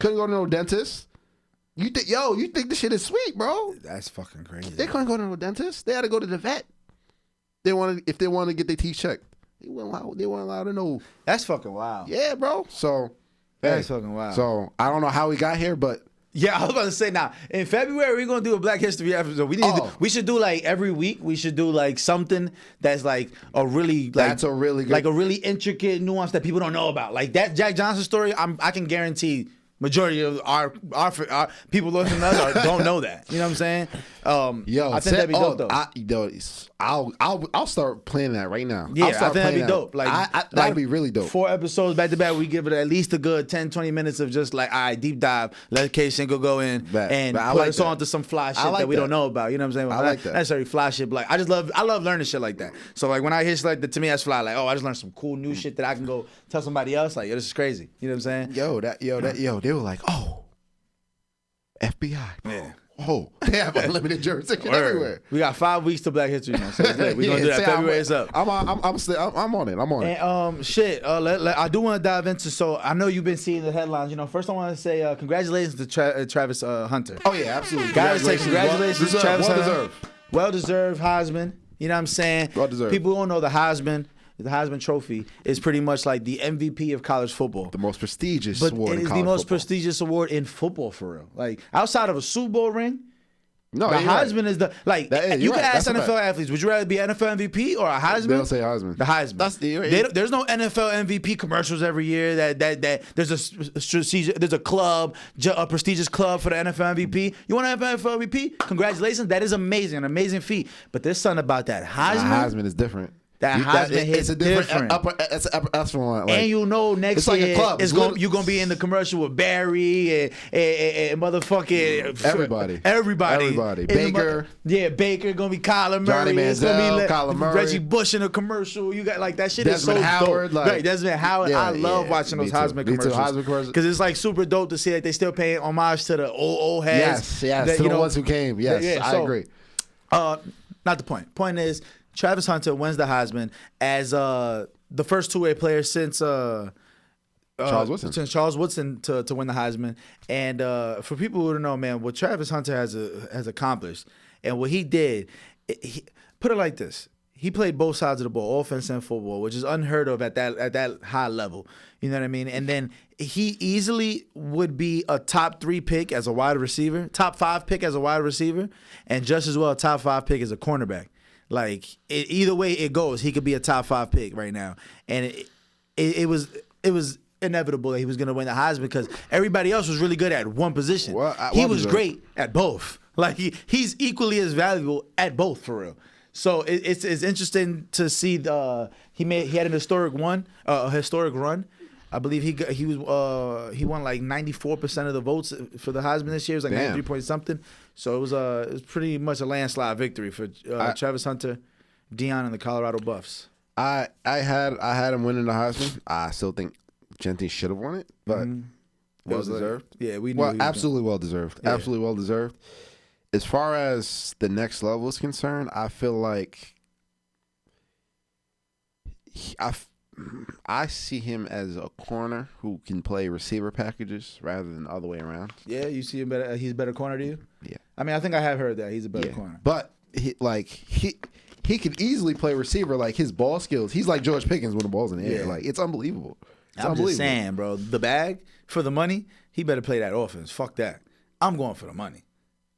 Couldn't go to no dentist. You think this shit is sweet, bro? That's fucking crazy. They couldn't go to no dentist. They had to go to the vet. If they wanted to get their teeth checked. They weren't allowed to know. That's fucking wild. Yeah, bro. So that's fucking wild. So I don't know how we got here, but yeah, I was about to say now. In February, we're gonna do a Black History episode. We should do like every week. We should do like something that's like a really that's a really good, like a really intricate nuance that people don't know about. Like that Jack Johnson story. I can guarantee majority of our people listening to us don't know that. You know what I'm saying? I think that'd be dope though. I'll start planning that right now. Yeah, I think that'd be dope. Like that'd be really dope. 4 episodes back to back. We give it at least a good 10-20 minutes of just like, all right, deep dive. Let K Cinco go in and put us on to some fly shit that we don't know about. You know what I'm saying? I like that. Not necessarily fly shit, but like I love learning shit like that. So like when I hear shit like that, to me that's fly. Like, oh, I just learned some cool new shit that I can go tell somebody else. Like, yo, this is crazy. You know what I'm saying? They were like, oh, FBI. Yeah. Oh, they have unlimited jurisdiction everywhere. We got 5 weeks to Black History Month, so we're gonna do that. February is up. I'm on it. And shit, I do want to dive into. So I know you've been seeing the headlines. First I want to say congratulations to Travis Hunter. Oh yeah, absolutely. Gotta say congratulations, Travis Hunter. Deserved. Well deserved Heisman. You know what I'm saying? Well deserved. People don't know the Heisman Trophy is pretty much like the MVP of college football. The most prestigious but award in it is college the most football. prestigious award in football for real. Like outside of a Super Bowl ring, no, the Heisman is the like. You can ask NFL athletes, would you rather be an NFL MVP or a Heisman? They'll say Heisman. The Heisman. That's there's no NFL MVP commercials every year. That there's a club, a prestigious club for the NFL MVP. You want to have an NFL MVP? Congratulations, that is amazing, an amazing feat. But there's something about that Heisman. The Heisman is different. It's a different. It's an upper echelon. Like, and next year like a club. You're gonna be in the commercial with Barry and motherfucking everybody. Baker. Baker gonna be Kyler Murray. Johnny Manziel, Kyler Murray. Reggie Bush in a commercial. You got like that shit Desmond is so Howard, dope. Right, Desmond Howard. I love watching those Heisman commercials because it's like super dope to see that they still paying homage to the old heads. Yes, to the ones who came. Yes, I agree. Not the point. Point is, Travis Hunter wins the Heisman as the first two-way player since Charles Woodson to win the Heisman. And for people who don't know, man, what Travis Hunter has accomplished and what he did, put it like this: he played both sides of the ball, offense and football, which is unheard of at that high level. You know what I mean? And then he easily would be a top 3 pick as a wide receiver, top 5 pick as a wide receiver, and just as well a top 5 pick as a cornerback. Like either way it goes, he could be a top 5 pick right now, and it was inevitable that he was going to win the Heisman because everybody else was really good at one position. He was great at both. Like he's equally as valuable at both for real. So it's interesting to see he had an historic run. I believe he won like 94% of the votes for the Heisman this year. It was like 93 point something. So it was pretty much a landslide victory for Travis Hunter, Deion, and the Colorado Buffs. I had him winning the Heisman. I still think Genty should have won it, but well deserved. We knew absolutely well deserved. Yeah. Absolutely well deserved. As far as the next level is concerned, I feel like I see him as a corner who can play receiver packages rather than the other way around. Yeah, you see him better. He's a better corner to you. Yeah, I mean, I think I have heard that he's a better corner. But he could easily play receiver. Like his ball skills, he's like George Pickens when the ball's in the air. Like it's unbelievable. I'm just saying, bro. The bag for the money, he better play that offense. Fuck that. I'm going for the money.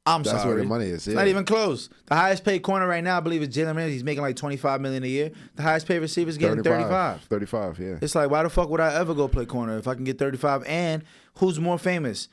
That's sorry. Where the money is. It's not even close. The highest paid corner right now, I believe, is Jalen Ramsey. He's making like $25 million a year. The highest paid receiver is getting 35. 35, yeah. It's like, why the fuck would I ever go play corner if I can get 35? And who's more famous,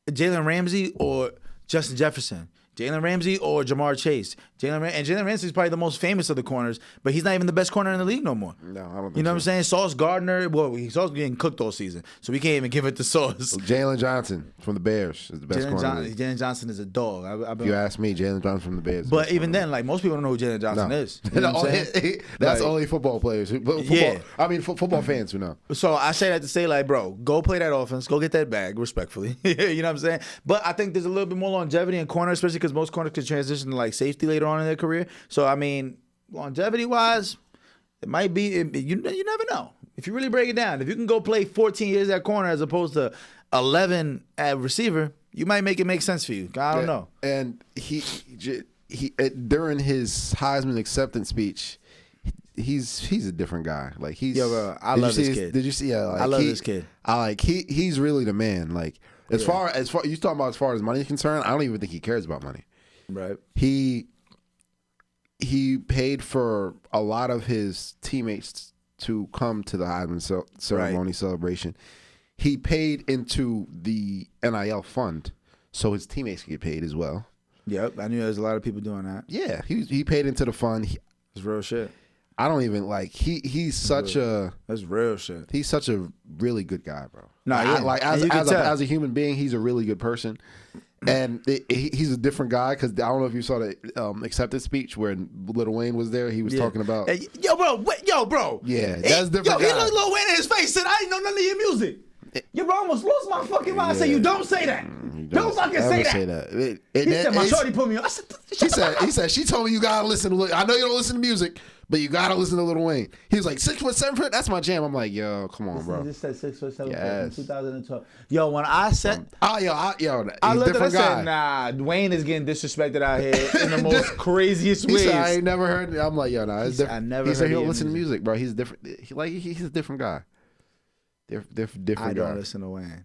Jalen Ramsey or Justin Jefferson? Jalen Ramsey or Jamar Chase? Jalen Ramsey is probably the most famous of the corners, but he's not even the best corner in the league no more. No, I don't think You know so. what I'm saying? Sauce Gardner, he's also getting cooked all season, so we can't even give it to Sauce. Jalen Johnson from the Bears is the best corner. Jalen Johnson is a dog. If you ask me, Jalen Johnson from the Bears. But even then, like most people don't know who Jalen Johnson is. You know what I'm saying? That's only football players. Football fans who know. So I say that to say, like, bro, go play that offense, go get that bag, respectfully. You know what I'm saying? But I think there's a little bit more longevity in corner, especially because most corners could transition to like safety later on in their career. So I mean, longevity wise, it might be. You never know. If you really break it down, if you can go play 14 years at corner as opposed to 11 at receiver, you might make it make sense for you. I don't know. And he during his Heisman acceptance speech, he's a different guy. Like he's. Yo, bro, I love this kid. Did you see? Like, I love this kid. He's really the man. Like as far you talking about as far as money is concerned, I don't even think he cares about money. Right. He paid for a lot of his teammates to come to the Heisman ceremony celebration. He paid into the NIL fund so his teammates could get paid as well. Yep, I knew there was a lot of people doing that. Yeah, he paid into the fund. It's real shit. I don't even like he's such that's real shit. He's such a really good guy, bro. As a human being, he's a really good person. And he's a different guy because I don't know if you saw the acceptance speech where Lil Wayne was there. He was talking about, yo, bro. Yeah, that's different. He looked Lil Wayne in his face. Said, "I didn't know none of your music." Yo, bro, I almost lost my fucking mind. I said, "You don't say that." Don't fucking say that. He said my shorty put me on. I said, he said she told me you gotta listen to. I know you don't listen to music, but you gotta listen to Lil Wayne. He was like 6 foot 7 foot. That's my jam. I'm like, yo, come on, bro. He just said 6 foot 7 foot in 2012. Yo, when I said, he's I looked at different it, I guy. said, nah, Wayne is getting disrespected out here in the most craziest ways. He said, I ain't never heard. I'm like, yo, nah, it's different. I never. He said he don't listen to music, bro. He's different. He's a different guy. Different I guy. don't listen to Wayne.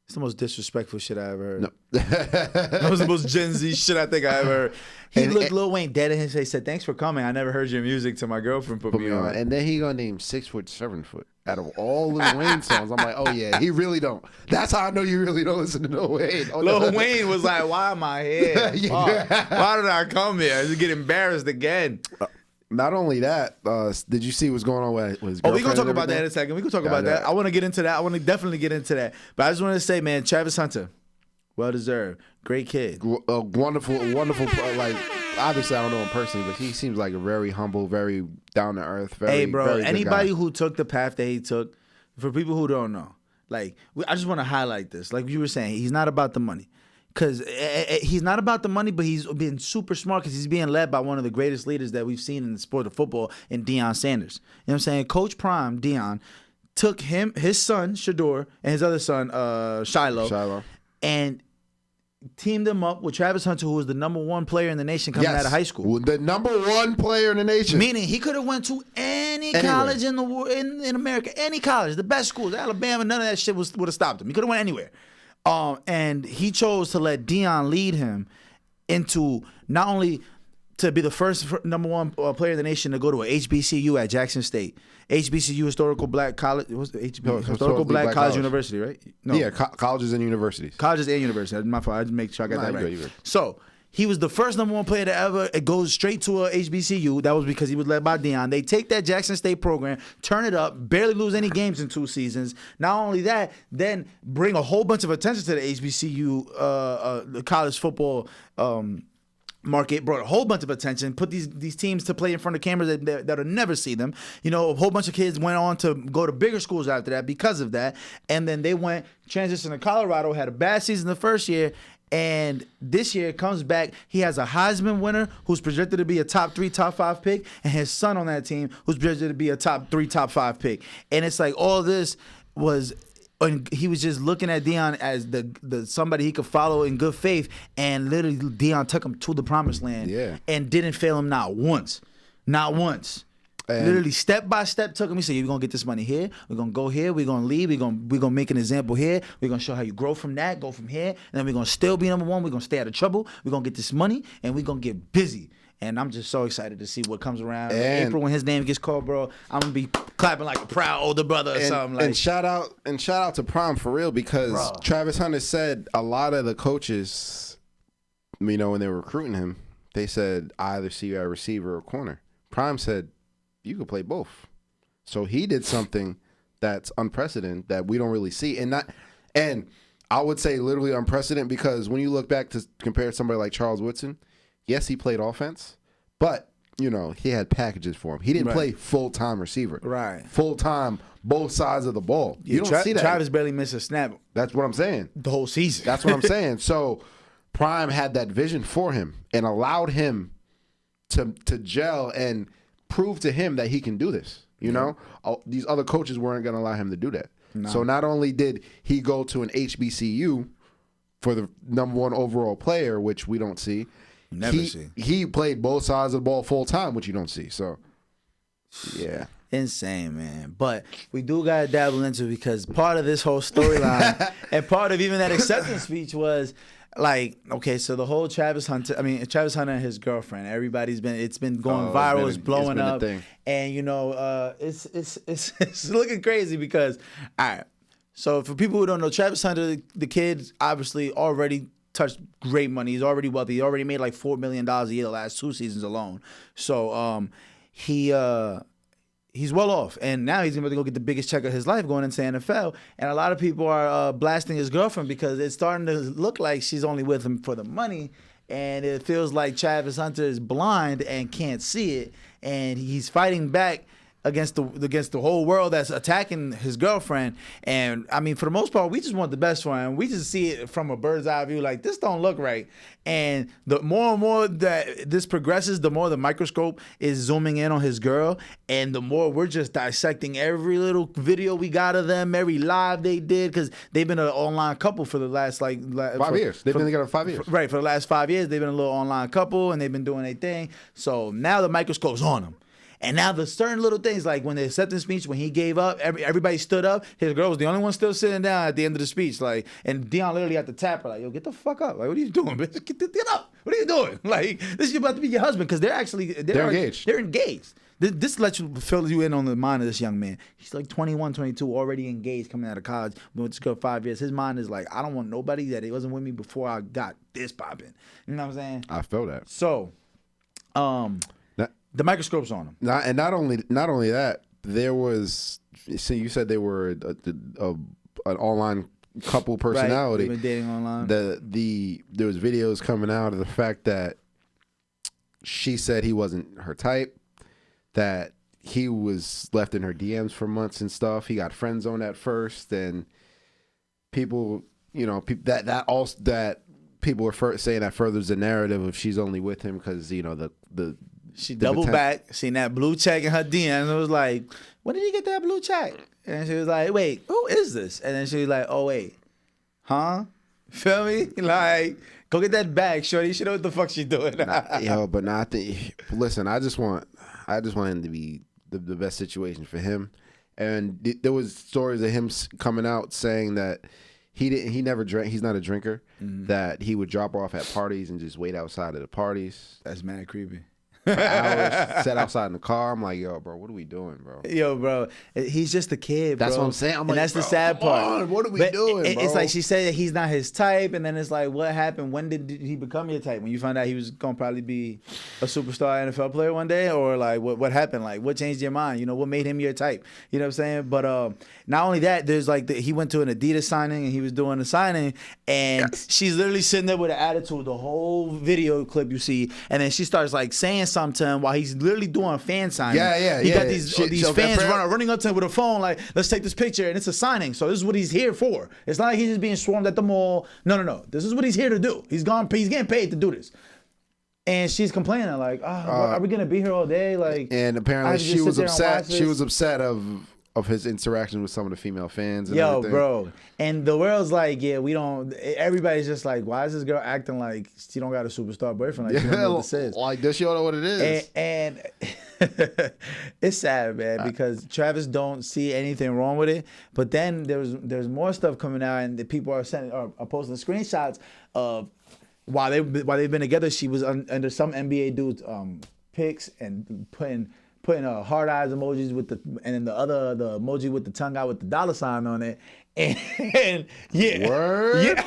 It's the most disrespectful shit I ever heard. No. That was the most Gen Z shit I think I ever heard. He looked Lil Wayne dead in his face. Said, "Thanks for coming. I never heard your music till my girlfriend put me on." And then he gonna name 6 foot 7 foot out of all Lil Wayne songs. I'm like, oh yeah, he really don't. That's how I know you really don't listen to Lil Wayne. Oh, Lil Wayne was like, "Why am I here? Why did I come here? I just get embarrassed again." Not only that, did you see what's going on with his girlfriend? Oh, we're going to talk about that in a second. We're going to talk about that. I want to get into that. I want to definitely get into that. But I just want to say, man, Travis Hunter, well-deserved. Great kid. Wonderful. Like, obviously, I don't know him personally, but he seems like a very humble, very down-to-earth, very very anybody good guy. who took the path that he took, for people who don't know, like, I just want to highlight this. Like you were saying, he's not about the money. Because he's not about the money, but he's been super smart because he's being led by one of the greatest leaders that we've seen in the sport of football in Deion Sanders. You know what I'm saying? Coach Prime, Deion, took his son, Shador, and his other son, Shiloh, and teamed them up with Travis Hunter, who was the #1 player in the nation coming out of high school. The #1 player in the nation. Meaning he could have went to any college in America, any college, the best schools, Alabama, none of that shit would have stopped him. He could have went anywhere. And he chose to let Deion lead him into not only to be the first #1 player in the nation to go to a HBCU at Jackson State. HBCU, Historical Black College. What's the HBCU? Historical Black College University, right? No. Yeah, colleges and universities. Colleges and universities. My fault. I just make sure I got that right. Good. So he was the first #1 player to ever go straight to a HBCU. That was because he was led by Deion. They take that Jackson State program, turn it up, barely lose any games in 2 seasons. Not only that, then bring a whole bunch of attention to the HBCU, the college football market, brought a whole bunch of attention, put these teams to play in front of cameras that'll never see them. You know, a whole bunch of kids went on to go to bigger schools after that because of that. And then they transitioned to Colorado, had a bad season the first year, and this year comes back. He has a Heisman winner who's projected to be a top 3, top 5 pick, and his son on that team who's projected to be a top 3, top 5 pick. And it's like all this was, and he was just looking at Deion as the somebody he could follow in good faith, and literally Deion took him to the promised land, and didn't fail him not once. And literally step by step took him. He said, "You're gonna get this money here. We're gonna go here. We're gonna lead. We're gonna make an example here. We're gonna show how you grow from that. Go from here, and then we're gonna still be #1. We're gonna stay out of trouble. We're gonna get this money, and we're gonna get busy." And I'm just so excited to see what comes around. In April, when his name gets called, bro, I'm gonna be clapping like a proud older brother or something. And shout out to Prime for real, because Travis Hunter said a lot of the coaches, you know, when they were recruiting him, they said, "I either see you at receiver or corner." Prime said, "You could play both." So he did something that's unprecedented that we don't really see, and I would say literally unprecedented, because when you look back to compare somebody like Charles Woodson, yes, he played offense, but you know he had packages for him. He didn't play full-time receiver, full-time both sides of the ball. You don't see that. Travis barely missed a snap. That's what I'm saying. The whole season. That's what I'm saying. So Prime had that vision for him and allowed him to gel and prove to him that he can do this. You know, these other coaches weren't going to allow him to do that. No. So not only did he go to an HBCU for the #1 overall player, which we don't see, he played both sides of the ball full time, which you don't see. So, yeah. Insane, man. But we do got to dabble into it, because part of this whole storyline and part of even that acceptance speech was, like, okay, so the whole Travis Hunter and his girlfriend, it's been going viral, it's blowing up, and you know, it's looking crazy because, all right, so for people who don't know, Travis Hunter, the kid, obviously already touched great money. He's already wealthy. He already made like $4 million a year the last 2 seasons alone. So he's well off, and now he's going to go get the biggest check of his life going into NFL. And a lot of people are blasting his girlfriend because it's starting to look like she's only with him for the money, and it feels like Travis Hunter is blind and can't see it, and he's fighting back against the whole world that's attacking his girlfriend. And I mean, for the most part, we just want the best for him. We just see it from a bird's eye view, like this don't look right. And the more and more that this progresses, the more the microscope is zooming in on his girl, and the more we're just dissecting every little video we got of them, every live they did, because they've been an online couple for the last 5 years. They've been together 5 years. Right, for the last 5 years, they've been a little online couple, and they've been doing their thing. So now the microscope's on them. And now the certain little things, like when the acceptance speech, when he gave up, everybody stood up. His girl was the only one still sitting down at the end of the speech. Like, and Dion literally had to tap her, like, yo, get the fuck up. Like, what are you doing, bitch? Get up. What are you doing? Like, this is about to be your husband, because they're engaged. They're engaged. This lets you fill you in on the mind of this young man. He's like 21, 22, already engaged, coming out of college. Been with this girl 5 years. His mind is like, I don't want nobody that wasn't with me before I got this popping. You know what I'm saying? I feel that. So, the microscope's on him. Not only that, there was. See, you said they were an online couple personality. Right. They've been dating online. There was videos coming out of the fact that she said he wasn't her type, that he was left in her DMs for months and stuff. He got friend zoned at first, and people, that people were saying that furthers the narrative of she's only with him because she doubled back, seen that blue check in her DM, and it was like, when did he get that blue check? And she was like, wait, who is this? And then she was like, oh, wait, huh? Feel me? Like, go get that bag, shorty. She know what the fuck she's doing. Listen, I just want him to be the best situation for him. And there was stories of him coming out saying that he never drank. He's not a drinker. Mm-hmm. That he would drop off at parties and just wait outside of the parties. That's mad creepy. For hours, sat outside in the car. I'm like, yo, bro, what are we doing, bro? Yo, bro, he's just a kid, bro. That's what I'm saying. And that's the sad part. What are we doing, bro? It's like she said that he's not his type, and then it's like, what happened? When did he become your type? When you found out he was gonna probably be a superstar NFL player one day, or like what happened? Like what changed your mind? What made him your type? You know what I'm saying? But not only that, there's like he went to an Adidas signing and he was doing the signing, and she's literally sitting there with an attitude. The whole video clip you see, and then she starts like saying something to him while he's literally doing a fan signing. He got these fans running up to him with a phone like, let's take this picture, and it's a signing. So this is what he's here for. It's not like he's just being swarmed at the mall. No. This is what he's here to do. He's getting paid to do this. And she's complaining like, are we gonna be here all day? Like, and apparently she was upset. She was upset of his interaction with some of the female fans. And everything. Bro. And the world's like, yeah, we don't. Everybody's just like, why is this girl acting like she don't got a superstar boyfriend? Like, she don't know what this is. Like, does she don't know what it is? And it's sad, man, because Travis don't see anything wrong with it. But then there's more stuff coming out, and the people are posting screenshots of while they've been together. She was under some NBA dude's pics and putting hard eyes emojis and then the emoji with the tongue out with the dollar sign on it, and yeah, word, yeah.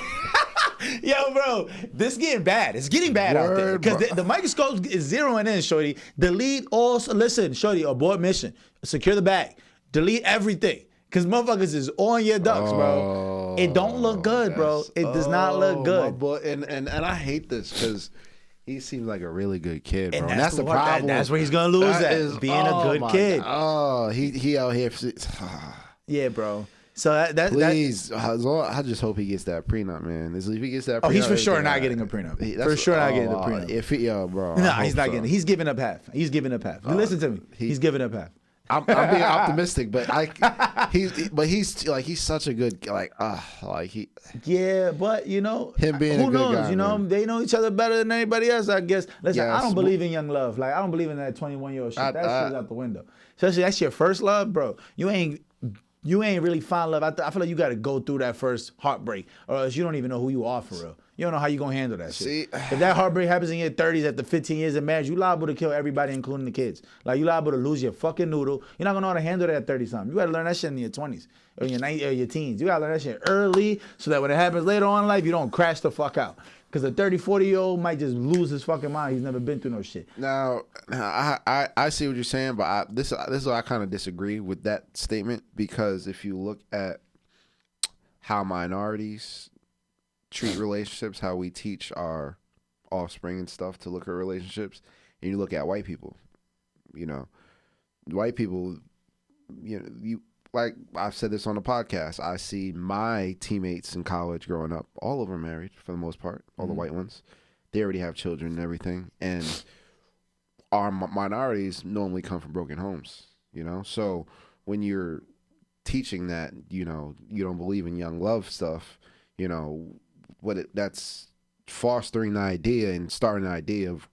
Yo, bro, this getting bad. It's getting bad out there because the microscope is zeroing in, shorty. Delete all. Listen, shorty, abort mission. Secure the bag. Delete everything. Because motherfuckers is on your ducks, bro. It don't look good, bro. It does not look good. And I hate this because he seems like a really good kid, bro. And that's the problem. That's where he's gonna lose at being a good kid. He out here. Yeah, bro. So please, I just hope he gets that prenup, man. If he gets that prenup, he's for sure not getting a prenup. For sure not getting a prenup. Bro. No, he's not getting it. He's giving up half. He's giving up half. Listen to me. He's giving up half. I'm being optimistic, but he's such a good yeah, but him being who a good knows? guy, They know each other better than anybody else, I guess. Listen, yes. I don't believe in young love. Like I don't believe in that 21-year-old shit. That shit's out the window. Especially that's your first love, bro. You ain't really find love. I feel like you got to go through that first heartbreak, or else you don't even know who you are for real. You don't know how you gonna handle that shit. See, if that heartbreak happens in your 30s after 15 years of marriage, you liable to kill everybody, including the kids. Like you liable to lose your fucking noodle. You're not gonna know how to handle that at 30-something. You gotta learn that shit in your 20s or your teens. You gotta learn that shit early so that when it happens later on in life, you don't crash the fuck out. Because a 30, 40-year-old might just lose his fucking mind. He's never been through no shit. Now I see what you're saying, but this is why I kind of disagree with that statement, because if you look at how minorities treat relationships, how we teach our offspring and stuff to look at relationships, and you look at white people, white people, like I've said this on the podcast, I see my teammates in college growing up, all of them married for the most part, all the white ones. They already have children and everything. And our minorities normally come from broken homes, So when you're teaching that, you don't believe in young love stuff, that's fostering the idea and starting the idea of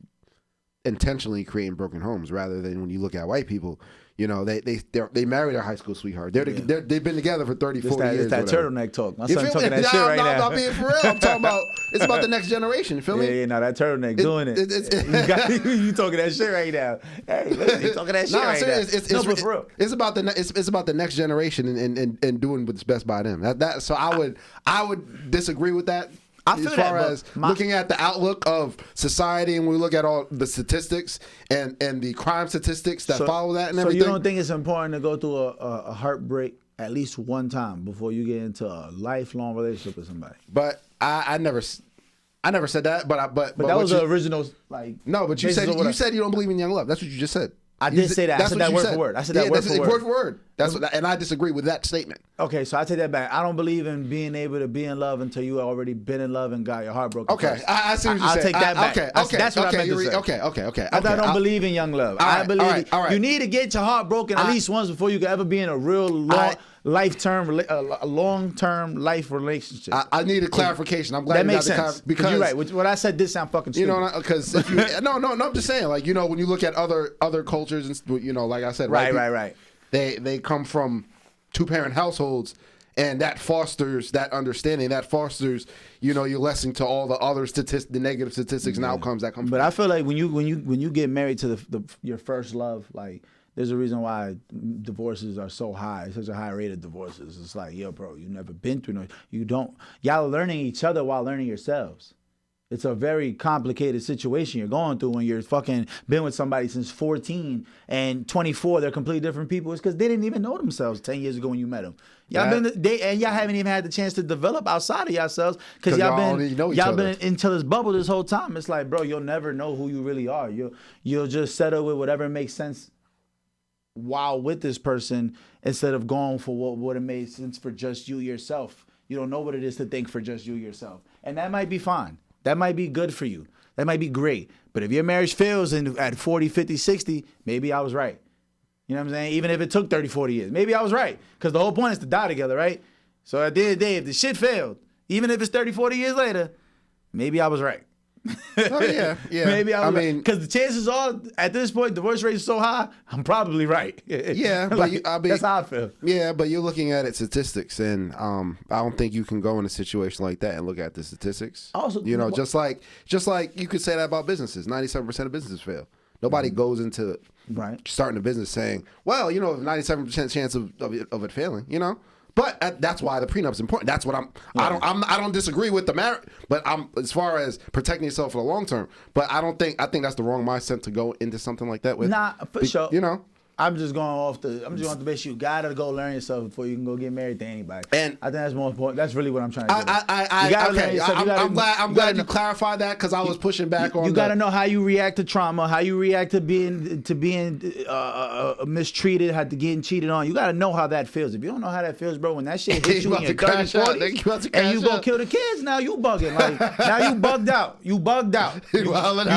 intentionally creating broken homes, rather than when you look at white people, they married their high school sweetheart. They've been together for 30, 40 years. It's that turtleneck talk. My son's talking that shit right now. I'm not being for real. I'm talking about, it's about the next generation. You feel me? Yeah, no, that turtleneck doing it. You talking that shit right now. Hey, listen, you talking that shit right now. But for real. It's about the next generation and doing what's best by them. So I would disagree with that. As far as looking at the outlook of society, and we look at all the statistics and the crime statistics that follow that and everything. So you don't think it's important to go through a heartbreak at least one time before you get into a lifelong relationship with somebody? But I never said that. But that was the original No, but you said you don't believe in young love. That's what you just said. I did say that. I said that word for word. I said that word for word. Word for word. And I disagree with that statement. Okay, so I take that back. I don't believe in being able to be in love until you already been in love and got your heart broken. Okay, I see what you're saying. I'll take that back. Okay, that's what I meant to say. Okay. I don't believe in young love. I believe you need to get your heart broken at least once before you can ever be in a real long-term life relationship. I need a clarification. I'm glad that makes sense. Because you're right. What I said did sound fucking stupid. Because no, I'm just saying. When you look at other cultures and like I said, right. They come from two-parent households, and that fosters that understanding. That fosters, you're listening to all the other the negative statistics and outcomes that come. But I feel like when you get married to your first love, there's a reason why divorces are so high, such a high rate of divorces. It's like, yo, bro, you never been through no. You don't. Y'all are learning each other while learning yourselves. It's a very complicated situation you're going through when you're fucking been with somebody since 14 and 24. They're completely different people. It's because they didn't even know themselves 10 years ago when you met them. Y'all y'all haven't even had the chance to develop outside of yourselves because y'all been into this bubble this whole time. It's like, bro, you'll never know who you really are. You'll just settle with whatever makes sense while with this person instead of going for what would have made sense for just you yourself. You don't know what it is to think for just you yourself, and that might be fine. That might be good for you. That might be great. But if your marriage fails at 40, 50, 60, maybe I was right. You know what I'm saying? Even if it took 30, 40 years, maybe I was right. Because the whole point is to die together, right? So at the end of the day, if the shit failed, even if it's 30, 40 years later, maybe I was right. Yeah. Maybe I mean, because the chances are at this point, divorce rate is so high, I'm probably right. Yeah, but that's how I feel. Yeah, but you're looking at statistics, and I don't think you can go in a situation like that and look at the statistics. Also, just like you could say that about businesses. 97% of businesses fail. Nobody goes into starting a business saying, well, 97% chance of it failing. But that's why the prenup's important. That's what I don't disagree with the marriage, but I'm as far as protecting yourself for the long term. But I think that's the wrong mindset to go into something like that with. Nah, for sure. I'm just going off the base. You gotta go learn yourself before you can go get married to anybody. And I think that's more important. That's really what I'm trying to do. I'm glad you clarified that because I was pushing back on. You gotta know how you react to trauma, how you react to being mistreated, had to getting cheated on. You gotta know how that feels. If you don't know how that feels, bro, when that shit hits you in your 30s, 40s, and you go kill the kids, now you bugging. Now you bugged out. You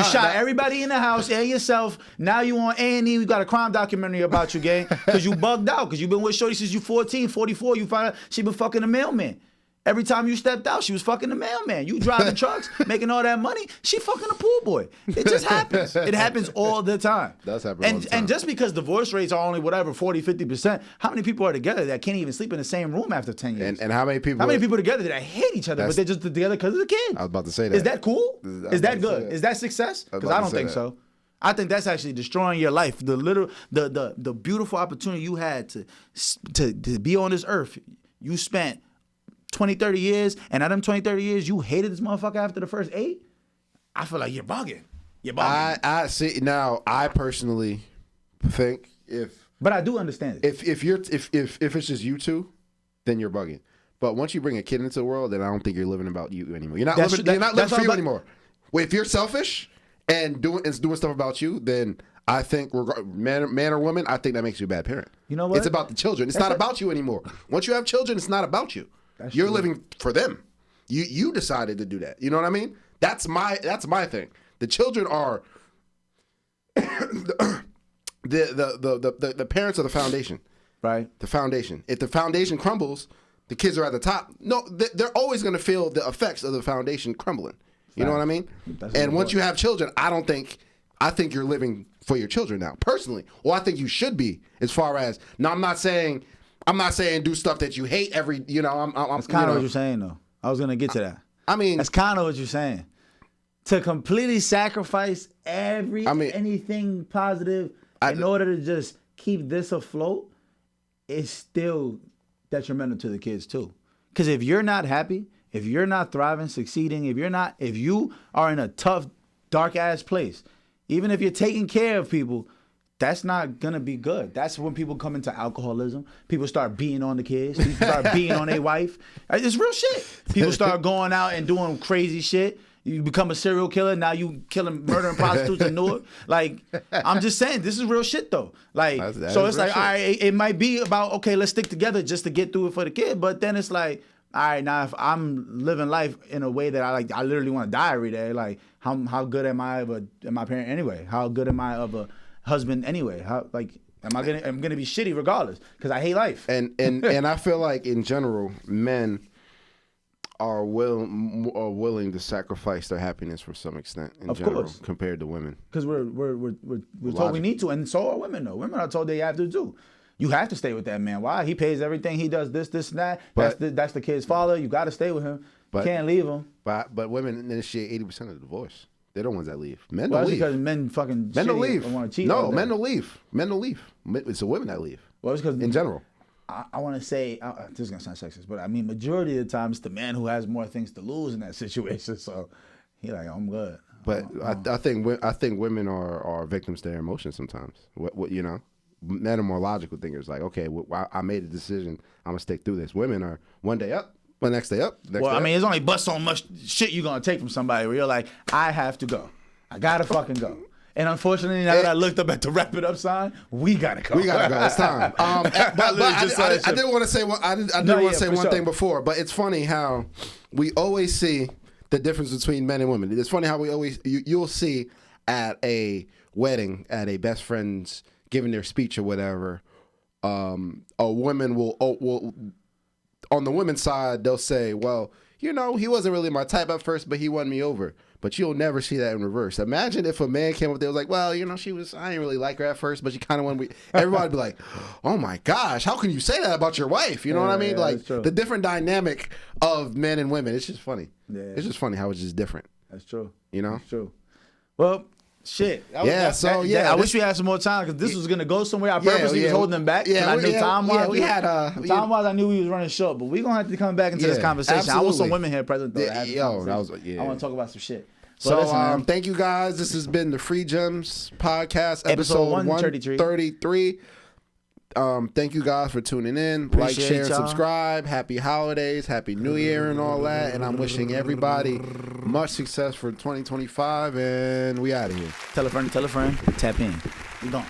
shot everybody in the house and yourself. Now you on A&E. We got a crime documentary about you, gang, because you bugged out, because you've been with shorty since you 14, 44, you find out she been fucking the mailman. Every time you stepped out, she was fucking the mailman. You driving trucks, making all that money, she fucking a pool boy. It just happens. It happens all the time. Does happen all the time. And just because divorce rates are only 40, 50%, how many people are together that can't even sleep in the same room after 10 years? And how many people together that hate each other, but they're just together because of the kid? I was about to say that. Is that cool? Is that good? Is that success? Because I don't think so. I think that's actually destroying your life. The beautiful opportunity you had to be on this earth. You spent 20, 30 years, and out of them 20, 30 years, you hated this motherfucker after the first 8. I feel like you're bugging. I see. Now, I personally think but I do understand it. If it's just you two, then you're bugging. But once you bring a kid into the world, then I don't think you're living about you anymore. You're not living for you anymore. If you're selfish and doing stuff about you, then I think man or woman, I think that makes you a bad parent. You know what? It's about the children. It's not about you anymore. Once you have children, it's not about you. You're living for them. You decided to do that. You know what I mean? That's my thing. The children are the parents are the foundation. Right. The foundation. If the foundation crumbles, the kids are at the top. No, they're always going to feel the effects of the foundation crumbling. You know what I mean? And once you have children, I think you're living for your children now, personally. Or I think you should be, as far as, now I'm not saying do stuff that you hate every, you know, That's kind of what you're saying, though. I was going to get to that. I mean. That's kind of what you're saying. To completely sacrifice anything positive in order to just keep this afloat is still detrimental to the kids, too. Because if you're not happy, if you're not thriving, succeeding, if you are in a tough, dark-ass place, even if you're taking care of people, that's not going to be good. That's when people come into alcoholism. People start beating on the kids. People start beating on their wife. It's real shit. People start going out and doing crazy shit. You become a serial killer. Now you murdering prostitutes in Newark. Like, I'm just saying, this is real shit, though. Like, so it's like, shit. All right, it might be about, okay, let's stick together just to get through it for the kid. But then it's like, all right, now if I'm living life in a way that I literally want to die every day. Like, how good am I of my parent anyway? How good am I of a husband anyway? I'm gonna be shitty regardless because I hate life. And I feel like in general, men are willing to sacrifice their happiness for some extent in general compared to women. Because we're told we need to, and so are women though. Women are told they have to do. You have to stay with that man. Why? He pays everything. He does this, and that. That's the kid's father. You got to stay with him. You can't leave him. But women initiate 80% of the divorce. They're the ones that leave. Men don't leave. Because men fucking don't leave. Want to cheat. No, men don't leave. Men don't leave. It's the women that leave. Well, it's because in general. I want to say this is gonna sound sexist, but I mean majority of the time it's the man who has more things to lose in that situation. So he like, I'm good. But I think women are victims to their emotions sometimes. What you know, men are more logical thinkers. Like, okay, I made a decision. I'm gonna stick through this. Women are one day up, the next day up. I mean, it's only but so much shit you're gonna take from somebody where you're like, I have to go. I gotta fucking go. And unfortunately, now that I looked up at the wrap it up sign, we gotta go. We gotta go. It's time. I did want to say one thing before, but it's funny how we always see the difference between men and women. It's funny how you'll see at a wedding, at a best friend's giving their speech or whatever, a woman will on the women's side they'll say, well, you know, he wasn't really my type at first, but he won me over. But you'll never see that in reverse. Imagine if a man came up there and was like, well, you know, I didn't really like her at first, but she kind of won me. Everybody would be like, oh my gosh, how can you say that about your wife? You know what I mean? Like the different dynamic of men and women. It's just funny. Yeah. It's just funny how it's just different. That's true. You know? That's true. Well, shit. I wish we had some more time because this was gonna go somewhere. I purposely was holding them back. I knew time-wise. Time-wise, I knew we was running short, but we're gonna have to come back into this conversation. Absolutely. I want some women here present though. I want to talk about some shit. So thank you guys. This has been the Free Gems Podcast, episode 133. Thank you guys for tuning in. Like, share, and subscribe. Happy holidays, happy New Year, and all that. And I'm wishing everybody much success for 2025. And we out of here. Tell a friend. Tap in. We gone.